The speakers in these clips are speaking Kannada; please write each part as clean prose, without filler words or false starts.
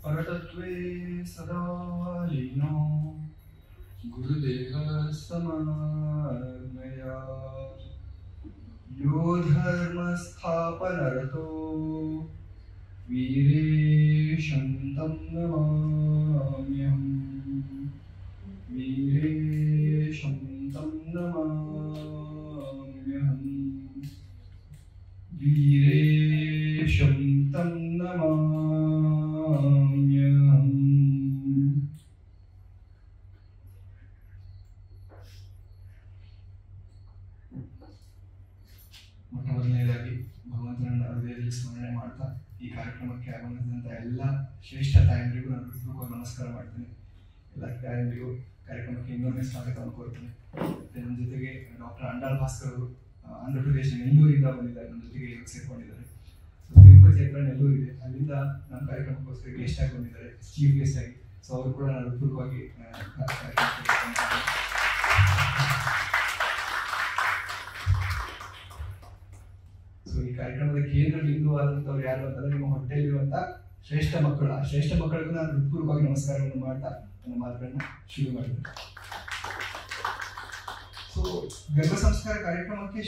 परतत्वे सदा लीनो गुरुदेव समन्वया यो धर्मस्थापनरतो वीरेशं तं नमाम्यहम् वीरेशं तं नमाम्यहम् वीरेशं तं नमाम्यहम्। ಮೊದಲನೇದಾಗಿ ಭಗವಂತನನ್ನ ಹೃದಯದಲ್ಲಿ ಸ್ಮರಣೆ ಮಾಡ್ತಾ ಈ ಕಾರ್ಯಕ್ರಮಕ್ಕೆ ಆಗಮಿಸಿದಂಥ ಎಲ್ಲ ಶ್ರೇಷ್ಠ ತಾಯಂದಿರಿಗೂ ನಾನು ಹೃತ್ಪೂರ್ವಕ ನಮಸ್ಕಾರ ಮಾಡ್ತೇನೆ. ಎಲ್ಲ ತಾಯಂದಿರಿಗೂ ಕಾರ್ಯಕ್ರಮಕ್ಕೆ ಇನ್ನೊಮ್ಮೆ ಸ್ವಾಗತವನ್ನು ಕೋರ್ತೇನೆ. ಮತ್ತು ನಮ್ಮ ಜೊತೆಗೆ ಡಾಕ್ಟರ್ ಅಂಡಾಳ್ ಭಾಸ್ಕರ್ ಅವರು ಆಂಧ್ರ ಪ್ರದೇಶ ನೆಲ್ಲೂರಿಂದ ಬಂದಿದ್ದಾರೆ, ನಮ್ಮ ಜೊತೆಗೆ ಸೇರ್ಕೊಂಡಿದ್ದಾರೆ. ತಿರುಪತಿ ಹತ್ರ ನೆಲ್ಲೂರು ಇದೆ, ಅಲ್ಲಿಂದ ನಮ್ಮ ಕಾರ್ಯಕ್ರಮಕ್ಕೋಸ್ಕರ ಗೆಸ್ಟ್ ಆಗಿ ಬಂದಿದ್ದಾರೆ, ಚೀಫ್ ಗೆಸ್ಟ್ ಆಗಿ. ಸೊ ಅವರು ಕೂಡ ನಾನು ಹೃತ್ಪೂರ್ವಕವಾಗಿ ಈ ಕಾರ್ಯಕ್ರಮದ ಕೇಂದ್ರ ಬಿಂದುವಾದಂಥವ್ರು ಯಾರು ಅಂತಂದ್ರೆ ನಿಮ್ಮ ಹೊಟ್ಟೆಯಲ್ಲಿರುವಂತಹ ಶ್ರೇಷ್ಠ ಮಕ್ಕಳು. ಆ ಶ್ರೇಷ್ಠ ಮಕ್ಕಳಿಗೂ ನಾನು ಹೃತ್ಪೂರ್ವಕವಾಗಿ ನಮಸ್ಕಾರವನ್ನು ಮಾಡ್ತಾ ನನ್ನ ಮಾತುಗಳನ್ನ ಶುರು ಮಾಡಿದೆ. ಸೊ ಗರ್ಭ ಸಂಸ್ಕಾರ ಕಾರ್ಯಕ್ರಮಕ್ಕೆ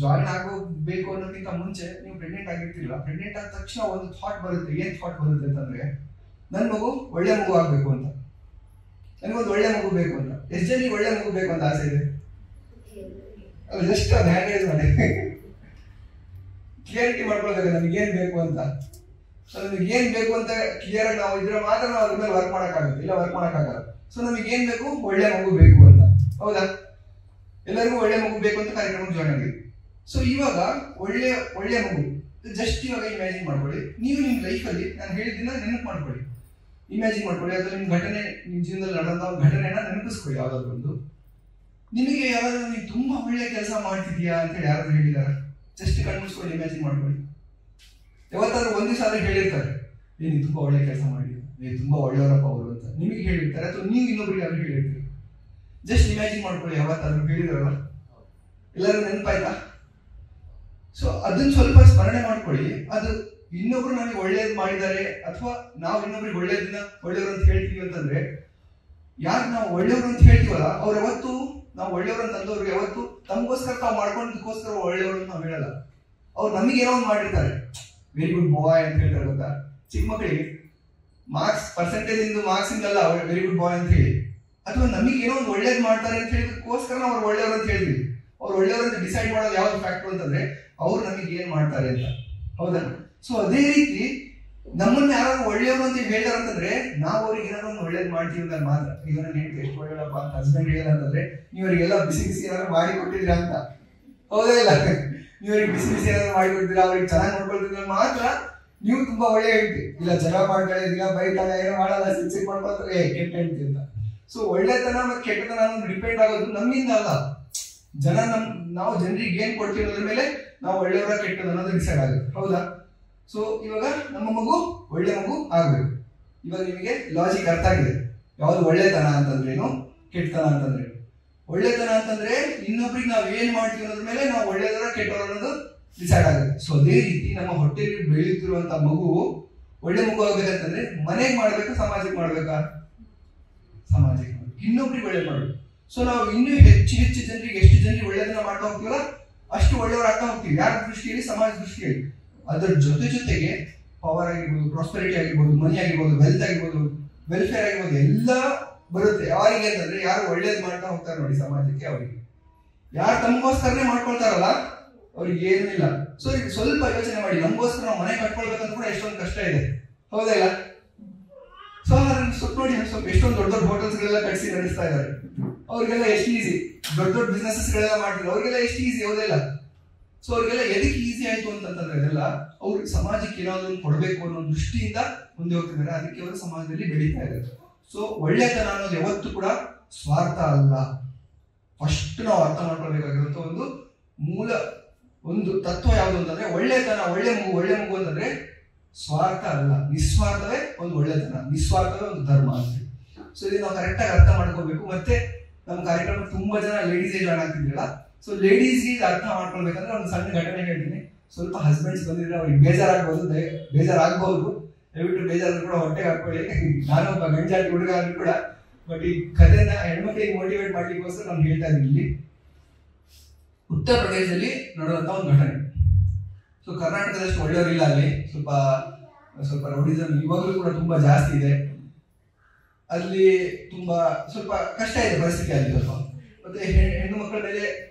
ಜಾಯಿನ್ ಆಗೋಬೇಕು ಅನ್ನೋದಕ್ಕಿಂತ ಮುಂಚೆ ನೀವು ಪ್ರೆಗ್ನೆಂಟ್ ಆಗಿರ್ತಿರಲ್ಲ, ಪ್ರೆಗ್ನೆಂಟ್ ಆದ ತಕ್ಷಣ ಒಂದು ಥಾಟ್ ಬರುತ್ತೆ. ಏನ್ ಥಾಟ್ ಬರುತ್ತೆ ಅಂತಂದ್ರೆ, ನನ್ನ ಮಗು ಒಳ್ಳೆ ಮಗು ಆಗ್ಬೇಕು ಅಂತ, ನನಗೊಂದು ಒಳ್ಳೆ ಮಗು ಬೇಕು ಅಂತ. ಎಷ್ಟು ಜನ ಒಳ್ಳೆ ಮಗು ಬೇಕು ಅಂತ ಆಸೆ ಇದೆ? ಜಸ್ಟ್ ಅದು ಹ್ಯಾಂಡ್ ರೈಸ್ ಮಾಡಿ ಕ್ಲಿಯರಿಟಿ ಮಾಡ್ಕೊಳ್ಬೇಕು ನಮಗೇನ್ ಬೇಕು ಅಂತ. ಸೊ ನಮಗೇನ್ ಬೇಕು ಅಂತ ಕ್ಲಿಯರ್ ಆಗಿ ನಾವು ಇದ್ರೆ ಮಾತ್ರ ನಾವು ಅದ್ರ ಮೇಲೆ ವರ್ಕ್ ಮಾಡೋಕ್ಕಾಗುತ್ತೆ, ಇಲ್ಲ ವರ್ಕ್ ಮಾಡೋಕ್ಕಾಗಲ್ಲ. ಸೊ ನಮಗೇನ್ ಬೇಕು? ಒಳ್ಳೆ ಮಗು ಬೇಕು ಅಂತ. ಹೌದಾ? ಎಲ್ಲರಿಗೂ ಒಳ್ಳೆ ಮಗು ಬೇಕು ಅಂತ ಕಾರ್ಯಕ್ರಮಕ್ಕೆ ಜಾಯ್ನ್ ಆಗಿದೆ. ಸೊ ಇವಾಗ ಒಳ್ಳೆ ಮಗು ಜಸ್ಟ್ ಇವಾಗ ಇಮ್ಯಾಜಿನ್ ಮಾಡ್ಕೊಳ್ಳಿ. ನೀವು ನಿಮ್ಮ ಲೈಫಲ್ಲಿ ನಾನು ಹೇಳಿದ್ದನ್ನ ನೆನಪು ಮಾಡ್ಕೊಳ್ಳಿ, ಇಮ್ಯಾಜಿನ್ ಮಾಡ್ಕೊಳ್ಳಿ. ಅಥವಾ ನಿಮ್ಮ ಘಟನೆ, ನಿಮ್ಮ ಜೀವನದಲ್ಲಿ ನಡೆದ ಘಟನೆನ ನೆನಪಿಸ್ಕೊಳ್ಳಿ. ಯಾವ್ದಾದ್ರು ಒಂದು ನಿಮಗೆ ಯಾರಾದ್ರೂ ನೀವು ತುಂಬಾ ಒಳ್ಳೆ ಕೆಲಸ ಮಾಡ್ತಿದ್ಯಾ ಅಂತ ಹೇಳಿ ಯಾರಾದ್ರೂ ಹೇಳಿದಾರ? ಜಸ್ಟ್ ಕಣ್ಮುಚ್ಕೊಂಡು ಇಮ್ಯಾಜಿನ್ ಮಾಡ್ಕೊಳ್ಳಿ. ಯಾವತ್ತಾದ್ರೂ ಒಂದು ದಿವಸ ಆದ್ರೆ ಹೇಳಿರ್ತಾರೆ, ನೀನು ತುಂಬಾ ಒಳ್ಳೆ ಕೆಲಸ ಮಾಡಿದ್ಯಾ, ನೀವು ತುಂಬಾ ಒಳ್ಳೆಯವರಪ್ಪ ಅವರು ಅಂತ ನಿಮಗೆ ಹೇಳಿರ್ತಾರೆ, ಅಥವಾ ನೀವು ಇನ್ನೊಬ್ರಿಗೆ ಯಾರು ಹೇಳಿರ್ತೀರಿ. ಜಸ್ಟ್ ಇಮ್ಯಾಜಿನ್ ಮಾಡ್ಕೊಳ್ಳಿ, ಯಾವತ್ತಾದ್ರೂ ಹೇಳಿದಾರಲ್ಲ, ಎಲ್ಲರೂ ನೆನಪಾಯ್ತಾ? ಸೊ ಅದನ್ನ ಸ್ವಲ್ಪ ಸ್ಮರಣೆ ಮಾಡ್ಕೊಳ್ಳಿ. ಅದು ಇನ್ನೊಬ್ರು ನಮಗೆ ಒಳ್ಳೇದು ಮಾಡಿದ್ದಾರೆ, ಅಥವಾ ನಾವು ಇನ್ನೊಬ್ರಿಗೆ ಒಳ್ಳೇದನ್ನ ಒಳ್ಳೆಯವರು ಅಂತ ಹೇಳ್ತೀವಿ ಅಂತಂದ್ರೆ, ಯಾರು ನಾವು ಒಳ್ಳೆಯವರು ಅಂತ ಹೇಳ್ತೀವಲ್ಲ ಅವ್ರು ಯಾವತ್ತು ನಾವು ಒಳ್ಳೆಯವರು ಅಂತ ಅಂದವ್ರಿಗೆ ಯಾವತ್ತು ತಮಗೋಸ್ಕರ ತಾವು ಮಾಡ್ಕೊಂಡದಕ್ಕೋಸ್ಕರ ಒಳ್ಳೆಯವರು ಅಂತ ನಾವು ಹೇಳಲ್ಲ. ಅವ್ರು ನಮಗೆ ಏನೋ ಒಂದು ಮಾಡಿರ್ತಾರೆ, ವೆರಿ ಗುಡ್ ಬಾಯ್ ಅಂತ ಹೇಳ್ತಾರೆ. ಗೊತ್ತಾ, ಚಿಕ್ಕ ಮಕ್ಕಳಿಗೆ ಮಾರ್ಕ್ಸ್ ಪರ್ಸೆಂಟೇಜ್ ಇಂದು ಮಾರ್ಕ್ಸ್ ಇಂದಲ್ಲ ವೆರಿ ಗುಡ್ ಬಾಯ್ ಅಂತ ಹೇಳಿ, ಅಥವಾ ನಮಗೆ ಏನೋ ಒಂದು ಒಳ್ಳೇದು ಮಾಡ್ತಾರೆ ಅಂತ ಹೇಳಿದಕ್ಕೋಸ್ಕರ ನಾವು ಅವ್ರು ಒಳ್ಳೆಯವರು ಅಂತ ಹೇಳ್ತೀವಿ. ಅವ್ರು ಒಳ್ಳೆಯವರು ಅಂತ ಡಿಸೈಡ್ ಮಾಡೋದು ಯಾವ್ದು ಫ್ಯಾಕ್ಟರ್ ಅಂತಂದ್ರೆ ಅವ್ರು ನಮಗೆ ಏನ್ ಮಾಡ್ತಾರೆ ಅಂತ. ಹೌದಾ? ಸೊ ಅದೇ ರೀತಿ ನಮ್ಮನ್ನ ಯಾರು ಒಳ್ಳೆಯವರು ಅಂತ ಹೇಳ್ತಾರೆ ಅಂತಂದ್ರೆ ನಾವು ಅವ್ರಿಗೆ ಏನಾದ್ರು ಒಂದು ಒಳ್ಳೇದು ಮಾಡ್ತೀವಿ ಅಂತ ಮಾತ್ರ. ಈಗ ನಾನು ಹೇಳ್ತೀವಿ ಎಷ್ಟು ಒಳ್ಳೆಯಪ್ಪ ಅಂತ ಹಸ್ಬೆಂಡ್ ಹೇಳಿಲ್ಲ ಅಂತಂದ್ರೆ ನೀವು ಅವರಿಗೆಲ್ಲ ಬಿಸಿ ಬಿಸಿ ಏನಾದ್ರು ಮಾಡಿ ಕೊಟ್ಟಿದ್ದೀರಾ ಅಂತ. ಹೌದಾ? ಇಲ್ಲ, ನೀವು ಅವ್ರಿಗೆ ಬಿಸಿ ಬಿಸಿ ಏನಾದ್ರು ಮಾಡಿ ಕೊಡ್ತೀರಾ, ಅವ್ರಿಗೆ ಚೆನ್ನಾಗಿ ನೋಡ್ಕೊಳ್ತಿದ್ರೆ ಮಾತ್ರ ನೀವು ತುಂಬಾ ಒಳ್ಳೆ ಹೇಳ್ತೀವಿ. ಇಲ್ಲ ಜಗಳ ಮಾಡ್ಕೊಳ್ಳೋದಿಲ್ಲ, ಬೈತಾನೆ, ಏನೋ ಮಾಡಲ್ಲ, ಸಿಕ್ಸಿಕ್ ಮಾಡ್ಕೊಳ್ತಾರೆ, ಕೆಟ್ಟ ಹೇಳ್ತೀವಿ ಅಂತ. ಸೊ ಒಳ್ಳೆತನ ಮತ್ತು ಕೆಟ್ಟತನ ಡಿಪೆಂಡ್ ಆಗೋದು ನಮ್ಮಿಂದ ಅಲ್ಲ, ಜನ ನಾವು ಜನರಿಗೆ ಏನ್ ಕೊಡ್ತೀವಿ ಅನ್ನೋದ್ರ ಮೇಲೆ ನಾವು ಒಳ್ಳೆಯವರ ಕೆಟ್ಟದ ಅನ್ನೋದು ಡಿಸೈಡ್ ಆಗುತ್ತೆ. ಹೌದಾ? ಸೊ ಇವಾಗ ನಮ್ಮ ಮಗು ಒಳ್ಳೆ ಮಗು ಆಗ್ಬೇಕು. ಇವಾಗ ನಿಮಗೆ ಲಾಜಿಕ್ ಅರ್ಥ ಆಗಿದೆ, ಯಾವ್ದು ಒಳ್ಳೆತನ ಅಂತಂದ್ರೇನು, ಕೆಟ್ಟತನ ಅಂತಂದ್ರೇನು. ಒಳ್ಳೆತನ ಅಂತಂದ್ರೆ ಇನ್ನೊಬ್ರಿಗೆ ನಾವು ಏನ್ ಮಾಡ್ತೀವಿ ಅನ್ನೋದ್ರ ಮೇಲೆ ನಾವು ಒಳ್ಳೆಯವರ ಕೆಟ್ಟವರ ಅನ್ನೋದು ಡಿಸೈಡ್ ಆಗುತ್ತೆ. ಸೊ ಅದೇ ರೀತಿ ನಮ್ಮ ಹೊಟ್ಟೆಯಲ್ಲಿ ಬೆಳೆಯುತ್ತಿರುವಂತ ಮಗು ಒಳ್ಳೆ ಮಗು ಆಗ್ಬೇಕಂತಂದ್ರೆ ಮನೆಗೆ ಮಾಡ್ಬೇಕಾ, ಸಮಾಜಕ್ಕೆ ಮಾಡ್ಬೇಕಾ? ಸಮಾಜಕ್ಕೆ ಮಾಡ್ಬೇಕು, ಇನ್ನೊಬ್ರಿಗೆ ಒಳ್ಳೆ ಮಾಡ್ಬೇಕು. ಸೊ ನಾವು ಇನ್ನೂ ಹೆಚ್ಚು ಹೆಚ್ಚು ಜನರಿಗೆ, ಎಷ್ಟು ಜನರಿಗೆ ಒಳ್ಳೆದನ್ನ ಮಾಡ್ತಾ ಹೋಗ್ತೀವಲ್ಲ ಅಷ್ಟು ಒಳ್ಳೆಯವರು ಆಗ್ತಾ ಹೋಗ್ತೀವಿ. ಯಾರ ದೃಷ್ಟಿಯಲ್ಲಿ? ಸಮಾಜ ದೃಷ್ಟಿಯಲ್ಲಿ. ಅದರ ಜೊತೆಗೆ ಪವರ್ ಆಗಿರ್ಬೋದು, ಪ್ರಾಸ್ಪೆರಿಟಿ ಆಗಿರ್ಬೋದು, ಮನಿ ಆಗಿರ್ಬೋದು, ವೆಲ್ತ್ ಆಗಿರ್ಬೋದು, ವೆಲ್ಫೇರ್ ಆಗಿರ್ಬೋದು, ಎಲ್ಲ ಬರುತ್ತೆ. ಯಾರಿಗೆ ಅಂತಂದ್ರೆ ಯಾರು ಒಳ್ಳೇದು ಮಾಡ್ತಾ ಹೋಗ್ತಾರೆ ನೋಡಿ ಸಮಾಜಕ್ಕೆ, ಅವರಿಗೆ. ಯಾರು ತಮಗೋಸ್ಕರನೇ ಮಾಡ್ಕೊಳ್ತಾರಲ್ಲ ಅವ್ರಿಗೆ ಏನೂ ಇಲ್ಲ. ಸೊ ಈಗ ಸ್ವಲ್ಪ ಯೋಚನೆ ಮಾಡಿ, ನಮಗೋಸ್ಕರ ನಾವು ಮನೆ ಕಟ್ಕೊಳ್ಬೇಕಂತ ಕೂಡ ಎಷ್ಟೊಂದು ಕಷ್ಟ ಇದೆ. ಹೌದಾ? ಇಲ್ಲ? ಸೊ ಅದನ್ನ ಸ್ವಲ್ಪ ನೋಡಿ, ಸ್ವಲ್ಪ ಎಷ್ಟೊಂದು ದೊಡ್ಡ ದೊಡ್ಡ ಹೋಟೆಲ್ಸ್ ಗಳೆಲ್ಲ ಕಟ್ಸಿ ನಡೆಸ್ತಾ ಇದ್ದಾರೆ. ಅವ್ರಿಗೆಲ್ಲ ಎಷ್ಟು ಈಸಿ, ದೊಡ್ಡ ದೊಡ್ಡ ಬಿಸ್ನೆಸಸ್ ಗಳೆಲ್ಲ ಮಾಡ್ತಿದ್ರು, ಅವ್ರಿಗೆಲ್ಲ ಎಷ್ಟು ಈಸಿ. ಹೌದಿಲ್ಲ? ಸೊ ಅವ್ರಿಗೆಲ್ಲ ಎದಕ್ಕೆ ಈಸಿ ಆಯ್ತು ಅಂತಂದ್ರೆ ಇದೆಲ್ಲ ಅವ್ರಿಗೆ ಸಮಾಜಕ್ಕೆ ಏನಾದ್ರು ಕೊಡಬೇಕು ಅನ್ನೋ ದೃಷ್ಟಿಯಿಂದ ಮುಂದೆ ಹೋಗ್ತಿದ್ದಾರೆ. ಅದಕ್ಕೆ ಅವರು ಸಮಾಜದಲ್ಲಿ ಬೆಳೀತಾ ಇದ್ದಾರೆ. ಸೊ ಒಳ್ಳೆತನ ಅನ್ನೋದು ಯಾವತ್ತೂ ಕೂಡ ಸ್ವಾರ್ಥ ಅಲ್ಲ. ಫಸ್ಟ್ ನಾವು ಅರ್ಥ ಮಾಡ್ಕೊಳ್ಬೇಕಾಗಿರುವಂತ ಒಂದು ತತ್ವ ಯಾವುದು ಅಂತಂದ್ರೆ ಒಳ್ಳೆತನ, ಒಳ್ಳೆ ಮಗು ಅಂತಂದ್ರೆ ಸ್ವಾರ್ಥ ಅಲ್ಲ, ನಿಸ್ವಾರ್ಥವೇ ಒಂದು ಒಳ್ಳೆತನ, ನಿಸ್ವಾರ್ಥವೇ ಒಂದು ಧರ್ಮ ಅಂತ. ಸೊ ಇದನ್ನ ನಾವು ಕರೆಕ್ಟ್ ಆಗಿ ಅರ್ಥ ಮಾಡ್ಕೋಬೇಕು. ಮತ್ತೆ ನಮ್ಮ ಕಾರ್ಯಕ್ರಮ ತುಂಬಾ ಜನ ಲೇಡೀಸ್ ಜಾಯ್ನ್ ಆಗ್ತಿದ್ರಲ್ಲ, ಸೊ ಲೇಡೀಸ್ಗೆ ಅರ್ಥ ಮಾಡ್ಕೊಳ್ಬೇಕಂದ್ರೆ ಒಂದು ಸಣ್ಣ ಘಟನೆ ಹೇಳ್ತೀನಿ. ಸ್ವಲ್ಪ ಹಸ್ಬೆಂಡ್ಸ್ ಬಂದಿದ್ರೆ ಅವ್ರಿಗೆ ಬೇಜಾರಾಗಬಹುದು, ದಯವಿಟ್ಟು ಬೇಜಾರು ಕೂಡ ಹೊಟ್ಟೆಗೆ ಹಾಕೊಳ್ಳಿ. ನಾನು ಒಬ್ಬ ಗಂಜಾತಿ ಹುಡುಗ ಆದ್ರೂ ಕೂಡ ಬಟ್ ಈ ಕಥೆನ ಹೆಣ್ಮಕ್ಳಿಗೆ ಮೋಟಿವೇಟ್ ಮಾಡ್ಲಿಕ್ಕೋಸ್ಕರ ನಾನು ಹೇಳ್ತಾ ಇದ್ದೀನಿ. ಇಲ್ಲಿ ಉತ್ತರ ಪ್ರದೇಶದಲ್ಲಿ ನೋಡುವಂತ ಒಂದು ಘಟನೆ. ಸೊ ಕರ್ನಾಟಕದಷ್ಟು ಒಳ್ಳೆಯವರಿಲ್ಲ, ಅಲ್ಲಿ ಸ್ವಲ್ಪ ರೌಡಿಸಮ್ ಇವಾಗಲೂ ಕೂಡ ತುಂಬಾ ಜಾಸ್ತಿ ಇದೆ. ಅಲ್ಲಿ ತುಂಬಾ ಸ್ವಲ್ಪ ಕಷ್ಟ ಇದೆ ಪರಿಸ್ಥಿತಿ ಅಲ್ಲಿ ಸ್ವಲ್ಪ. ಮತ್ತೆ ಹೆಣ್ಣು ಮಕ್ಕಳ ಮೇಲೆ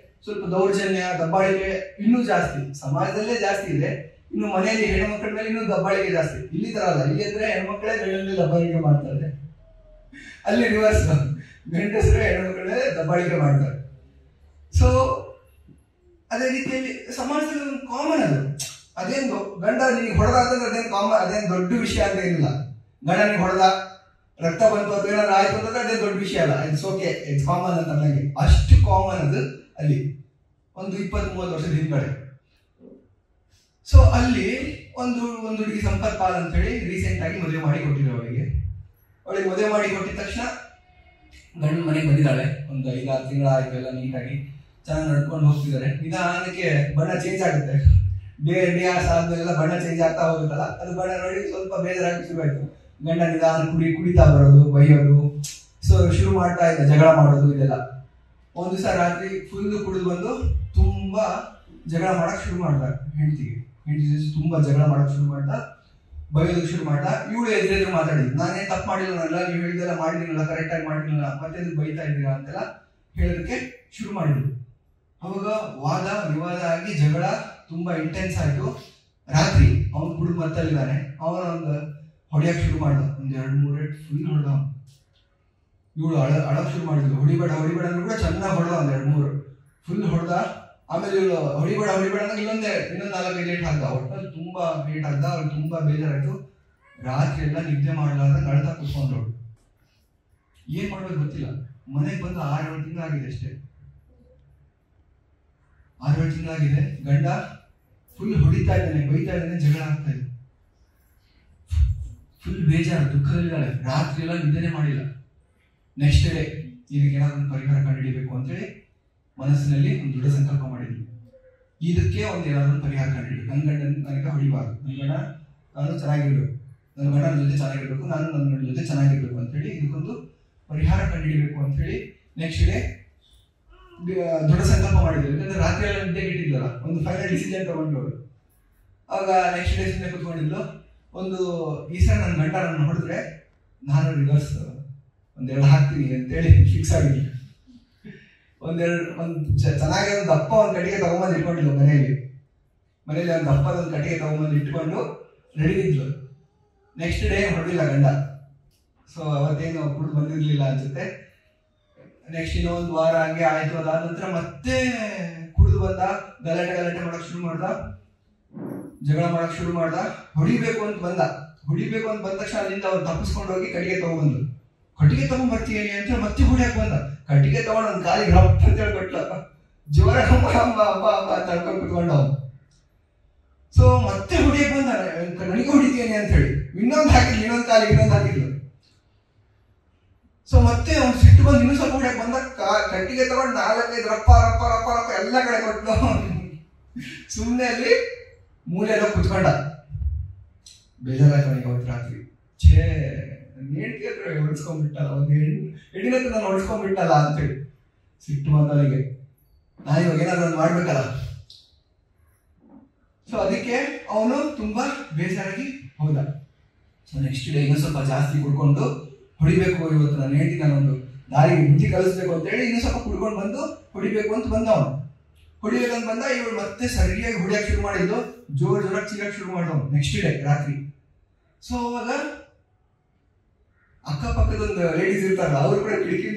ಸ್ವಲ್ಪ ದೌರ್ಜನ್ಯ, ದಬ್ಬಾಳಿಕೆ ಇನ್ನೂ ಜಾಸ್ತಿ, ಸಮಾಜದಲ್ಲೇ ಜಾಸ್ತಿ ಇದೆ. ಇನ್ನು ಮನೆಯಲ್ಲಿ ಹೆಣ್ಣು ಮಕ್ಕಳ ಮೇಲೆ ಇನ್ನೂ ದಬ್ಬಾಳಿಕೆ ಜಾಸ್ತಿ. ಇಲ್ಲಿ ತರ ಅಲ್ಲ, ಇಲ್ಲಿ ಅಂದ್ರೆ ಹೆಣ್ಮಕ್ಳೇ ಗಂಡನಲ್ಲಿ ದಬ್ಬಾಳಿಕೆ ಮಾಡ್ತಾರೆ, ಅಲ್ಲಿ ರಿವರ್ಸ್, ಗಂಡಸರು ಹೆಣ್ಣು ಮಕ್ಕಳ ಮೇಲೆ ದಬ್ಬಾಳಿಕೆ ಮಾಡ್ತಾರೆ. ಸೊ ಅದೇ ರೀತಿಯಲ್ಲಿ ಸಮಾಜದಲ್ಲಿ ಒಂದು ಕಾಮನ್ ಅದು. ಅದೇನು ಗಂಡ ನಿನಗೆ ಹೊಡೆದ ಅಂತಂದ್ರೆ ಅದೇನು ಕಾಮನ್, ಅದೇನು ದೊಡ್ಡ ವಿಷಯ ಅಂತ ಏನಿಲ್ಲ. ಗಂಡ ನಿನಗೆ ಹೊಡೆದ, ರಕ್ತ ಬಂತು ಅಥವಾ ಏನಾದ್ರು ಆಯ್ತು ಅಂತಂದ್ರೆ ಅದೇ ದೊಡ್ಡ ವಿಷಯ ಅಲ್ಲ, ಇಟ್ಸ್ ಓಕೆ, ಇಟ್ಸ್ ಕಾಮನ್ ಅಂತ ನನಗೆ. ಅಷ್ಟು ಕಾಮನ್ ಅದು ಅಲ್ಲಿ ಒಂದು 20-30 ವರ್ಷದ ಹಿಂದ್ಗಡೆ. ಸೊ ಅಲ್ಲಿ ಒಂದು ಹುಡುಗಿ ಸಂಪತ್ ಪಾಲ್ ಅಂತ ಹೇಳಿ ರೀಸೆಂಟ್ ಆಗಿ ಮದುವೆ ಮಾಡಿ ಕೊಟ್ಟಿದ್ರು ಅವಳಿಗೆ ಮದುವೆ ಮಾಡಿ ಕೊಟ್ಟಿದ ತಕ್ಷಣ ಗಂಡನ ಮನೆಗೆ ಬಂದಿದ್ದಾಳೆ. ಒಂದು 5-6 ತಿಂಗಳ ಆಯ್ತು, ಎಲ್ಲ ನೀಟಾಗಿ ಚೆನ್ನಾಗಿ ನಡ್ಕೊಂಡು ಹೋಗ್ತಿದ್ದಾರೆ. ನಿಧಾನಕ್ಕೆ ಬಣ್ಣ ಚೇಂಜ್ ಆಗುತ್ತೆ, ಡೇ ಆದ್ಮೇಲೆಲ್ಲ ಬಣ್ಣ ಚೇಂಜ್ ಆಗ್ತಾ ಹೋಗುತ್ತಲ್ಲ, ಅದು ಬಣ್ಣ ನೋಡಿ ಸ್ವಲ್ಪ ಬೇಜಾರಾಗಿ ಶುರುವಾಯ್ತು. ಗಂಡ ನಿಧಾನ ಕುಡಿತಾ ಬರೋದು, ಬೈಯೋದು, ಸೊ ಶುರು ಮಾಡ್ತಾ ಇದ್ದ ಜಗಳ ಮಾಡೋದು ಇದೆಲ್ಲ. ಒಂದು ದಿವಸ ರಾತ್ರಿ ಫುಲ್ ಕುಡಿದು ಬಂದು ತುಂಬಾ ಜಗಳ ಮಾಡಕ್ ಶುರು ಮಾಡ್ದ, ಹೆಂಡತಿ ತುಂಬಾ ಜಗಳ ಮಾಡಕ್ ಶುರು ಮಾಡ್ದ, ಬೈಯೋದಕ್ಕೆ ಶುರು ಮಾಡ್ದ. ಇವಳು ಎದುರೆದ್ರು ಮಾತಾಡಿದ್ರು, ನಾನೇನ್ ತಪ್ಪು ಮಾಡಿಲ್ಲ, ನೀವು ಹೇಳಿದೆಲ್ಲ ಮಾಡಿದಿನಲ್ಲ, ಕರೆಕ್ಟ್ ಆಗಿ ಮಾಡಿದಿಲ್ಲ, ಮತ್ತೆ ಬೈತಾ ಇದ್ದೀರಾ ಅಂತೆಲ್ಲ ಹೇಳೋದಕ್ಕೆ ಶುರು ಮಾಡಿದ್ರು. ಅವಾಗ ವಾದ ವಿವಾದ ಆಗಿ ಜಗಳ ತುಂಬಾ ಇಂಟೆನ್ಸ್ ಆಯ್ತು. ರಾತ್ರಿ ಅವನು ಕುಡಿದು ಮತ್ತಲ್ಲಿದ್ದಾನೆ, ಅವನ ಒಂದು ಹೊಡೆಯಕ್ಕೆ ಶುರು ಮಾಡ್ದ, ಒಂದ್ 2-3 ಏಟ್ ಫುಲ್ ಹೊಡೆದ. ಇವಳು ಅಳಕ್ ಶುರು ಮಾಡಿದ್ಲು, ಹೊಡಿಬೇಡ ಅಂದ್ರೆ ಕೂಡ ಚೆನ್ನಾಗಿ ಹೊಡೆದ, ಒಂದ್ 2-3 ಫುಲ್ ಹೊಡೆದ. ಆಮೇಲೆ ಇವಳು ಹೊಡಿಬೇಡ ಅಂದ್ರೆ ಇನ್ನೊಂದು 4-5 ಏಟ್ ಹಾಕ್ದ. ಒಟ್ಟಲ್ಲಿ ತುಂಬಾ ಏಟ್ ಹಾಕ್ದ. ಅವ್ಳು ತುಂಬಾ ಬೇಜಾರಾಯ್ತು. ರಾತ್ರಿ ಎಲ್ಲ ನಿದ್ದೆ ಮಾಡಲಾರ್ದ ನಳ್ತಾ ಕೂತ್ಕೊಂಡ್ರು. ಏನ್ ಮಾಡ್ಬೇಕು ಗೊತ್ತಿಲ್ಲ. ಮನೆಗೆ ಬಂದು 6-7 ತಿಂಗಳಾಗಿದೆ ಅಷ್ಟೇ, 6-7 ತಿಂಗಳಾಗಿದೆ. ಗಂಡ ಫುಲ್ ಹೊಡಿತಾ ಇದ್ದಾನೆ, ಬೈತಾ ಇದ್ದಾನೆ, ಜಗಳ ಆಗ್ತಾ ಇದೆ. ಫುಲ್ ಬೇಜಾರು, ದುಃಖದಲ್ಲಿದ್ದಾಳೆ. ರಾತ್ರಿ ಎಲ್ಲ ನಿದ್ದೆನೆ ಮಾಡಿಲ್ಲ. ನೆಕ್ಸ್ಟ್ ಡೇ ಇದಕ್ಕೆ ಏನಾದ್ರು ಒಂದು ಪರಿಹಾರ ಕಂಡುಹಿಡಿಬೇಕು ಅಂತೇಳಿ ಮನಸ್ಸಿನಲ್ಲಿ ಒಂದು ದೃಢ ಸಂಕಲ್ಪ ಮಾಡಿದ್ವಿ. ಇದಕ್ಕೆ ಒಂದು ಏನಾದ್ರು ಒಂದು ಪರಿಹಾರ ಕಂಡುಹಿಡಿಬೇಕು. ನನ್ನ ಗಂಡನ ನನಗೆ ಹೊಡಿಬಾರ್ದು, ನನ್ನ ಗಂಡ ನಾನು ಚೆನ್ನಾಗಿರ್ಬೇಕು, ನನ್ನ ಗಂಡ ನನ್ನ ಜೊತೆ ಚೆನ್ನಾಗಿರ್ಬೇಕು, ನಾನು ನನ್ನ ಗಂಡನ ಜೊತೆ ಚೆನ್ನಾಗಿರ್ಬೇಕು ಅಂತೇಳಿ ಇದಕ್ಕೊಂದು ಪರಿಹಾರ ಕಂಡುಹಿಡಿಬೇಕು ಅಂತ ಹೇಳಿ ನೆಕ್ಸ್ಟ್ ಡೇ ದೃಢ ಸಂಕಲ್ಪ ಮಾಡಿದ್ರು. ಯಾಕಂದ್ರೆ ರಾತ್ರಿ ಎಲ್ಲ ನಿದ್ದೆಗೆ ಇಟ್ಟಿದ್ಲಲ್ಲ, ಒಂದು ಫೈನಲ್ ಡಿಸಿಷನ್ ತಗೊಂಡ್ರು. ಆಗ ನೆಕ್ಸ್ಟ್ ಡೇ ಸುಮ್ಮನೆ ಕೂತ್ಕೊಂಡಿದ್ಲು. ಈ ಸಲ ನನ್ನ ಗಂಡ ನನ್ನ ಹೊಡೆದ್ರೆ ನಾನು ರಿವರ್ಸ್ 1-2 ಹಾಕ್ತೀನಿ ಅಂತೇಳಿ ಫಿಕ್ಸ್ ಆಗಿದ್ಲು. ಚೆನ್ನಾಗಿ ಒಂದು ದಪ್ಪ ಒಂದು ಕಟ್ಟಿಗೆ ತಗೊಂಬಂದು ಇಟ್ಕೊಂಡಿದ್ಲು. ಮನೆಯಲ್ಲಿ ಒಂದು ದಪ್ಪದ ಒಂದು ಕಟ್ಟಿಗೆ ತಗೊಂಬಂದು ಇಟ್ಕೊಂಡು ರೆಡಿ ಇದ್ಲು. ನೆಕ್ಸ್ಟ್ ಡೇ ಹೊಡೆದಿಲ್ಲ ಗಂಡ. ಸೊ ಅವತ್ತೇನು ಕುಡಿದು ಬಂದಿರ್ಲಿಲ್ಲ ಅನ್ಸುತ್ತೆ. ನೆಕ್ಸ್ಟ್ ಇನ್ನೊಂದು ವಾರ ಹಂಗೆ ಆಯ್ತು. ಅದಾದ ನಂತರ ಮತ್ತೆ ಕುಡಿದು ಬಂದ, ಗಲಾಟೆ ಮಾಡಕ್ ಶುರು ಮಾಡ್ದ, ಜಗಳ ಮಾಡಕ್ ಶುರು ಮಾಡ್ದ. ಹೊಡಿಬೇಕು ಅಂತ ಬಂದ ತಕ್ಷಣ ಅಲ್ಲಿಂದ ಅವ್ರು ತಪ್ಪಿಸ್ಕೊಂಡು ಹೋಗಿ ಕಟ್ಟಿಗೆ ತಗೊಂಡ್ಬರ್ತೀವಿ ಅಂತ ಮತ್ತೆ ಹೊಡಿಯಕ್ ಬಂದ. ಕಟ್ಟಿಗೆ ತಗೊಂಡು ಒಂದು ಕಾಲಿಗೆ ರಪ್ಪ ಅಂತ ಹೇಳ್ಕೊಟ್ಲ. ಜೋರ ಅಮ್ಮ ತಳ್ಕೊಂಡು ಕುತ್ಕೊಂಡ. ಸೊ ಮತ್ತೆ ಹೊಡಿಯಕ್ ಬಂದ, ನನಗೆ ಹೊಡಿತೀನಿ ಅಂತ ಹೇಳಿ ಇನ್ನೊಂದು ಹಾಕಿದ್ಲು. ಸೊ ಮತ್ತೆ ಅವ್ನು ಸಿಟ್ಟು ಬಂದು ಇನ್ನೂ ಸ್ವಲ್ಪ ಹೊಡಿಯಕ್ ಬಂದ. ಕಟ್ಟಿಗೆ ತಗೊಂಡು 4-5 ರಪ್ಪ ಎಲ್ಲ ಕಡೆ ಕೊಟ್ಟು ಸುಮ್ಮನೆ ಅಲ್ಲಿ ಮೂಲೆಲ್ಲ ಕುತ್ಕೊಂಡ. ಬೇಜಾರಾಯ್ತು ನನಗೆ ಅವತ್ತು ರಾತ್ರಿ. ಹೆಂಡತಿ ಹತ್ರ ಹೊಡ್ಸ್ಕೊಂಡ್ಬಿಟ್ಟಲ್ಲ, ಒಂದು ಹೆಣ್ಣಿನ ಹತ್ರ ನಾನು ಹೊಡ್ಸ್ಕೊಂಡ್ಬಿಟ್ಟಲ್ಲ ಅಂತೇಳಿ ಸಿಟ್ಟು ಬಂದವನಿಗೆ. ನಾನು ಇವಾಗ ಏನಾದ್ರು ಒಂದು ಮಾಡ್ಬೇಕಲ್ಲ. ಸೊ ಅದಕ್ಕೆ ಅವನು ತುಂಬಾ ಬೇಜಾರಾಗಿ ಹೋದ. ಸೊ ನೆಕ್ಸ್ಟ್ ಡೇ ಇನ್ನೂ ಸ್ವಲ್ಪ ಜಾಸ್ತಿ ಕುಡ್ಕೊಂಡು ಹೊಡಿಬೇಕು, ಇವತ್ತು ನಾನು ಹೆಂಡತಿ ನಾನೊಂದು ದಾರಿಗೆ ಬುದ್ಧಿ ಕಲಿಸ್ಬೇಕು ಅಂತ ಹೇಳಿ ಇನ್ನೂ ಸ್ವಲ್ಪ ಕುಡ್ಕೊಂಡು ಬಂದು ಹೊಡಿಬೇಕು ಅಂತ ಬಂದ. ಅವನು ಹೊಡಿಬೇಕಂತ ಬಂದ. ಇವಳು ಮತ್ತೆ ಸರಿಯಾಗಿ ಹೊಡಿಯಕ್ಕೆ ಶುರು ಮಾಡಿದ್ದು, ಜೋರಾಗಿ ಚೀರಕ್ಕೆ ಶುರು ಮಾಡಿದವನು ನೆಕ್ಸ್ಟ್ ಡೇ ರಾತ್ರಿ. ಸೊ ಅವಾಗ ಅಕ್ಕಪಕ್ಕದೊಂದು ಲೇಡೀಸ್ ಇರ್ತಾರಲ್ಲ, ಅವ್ರು ಕೂಡ ಕಿಟಕಿ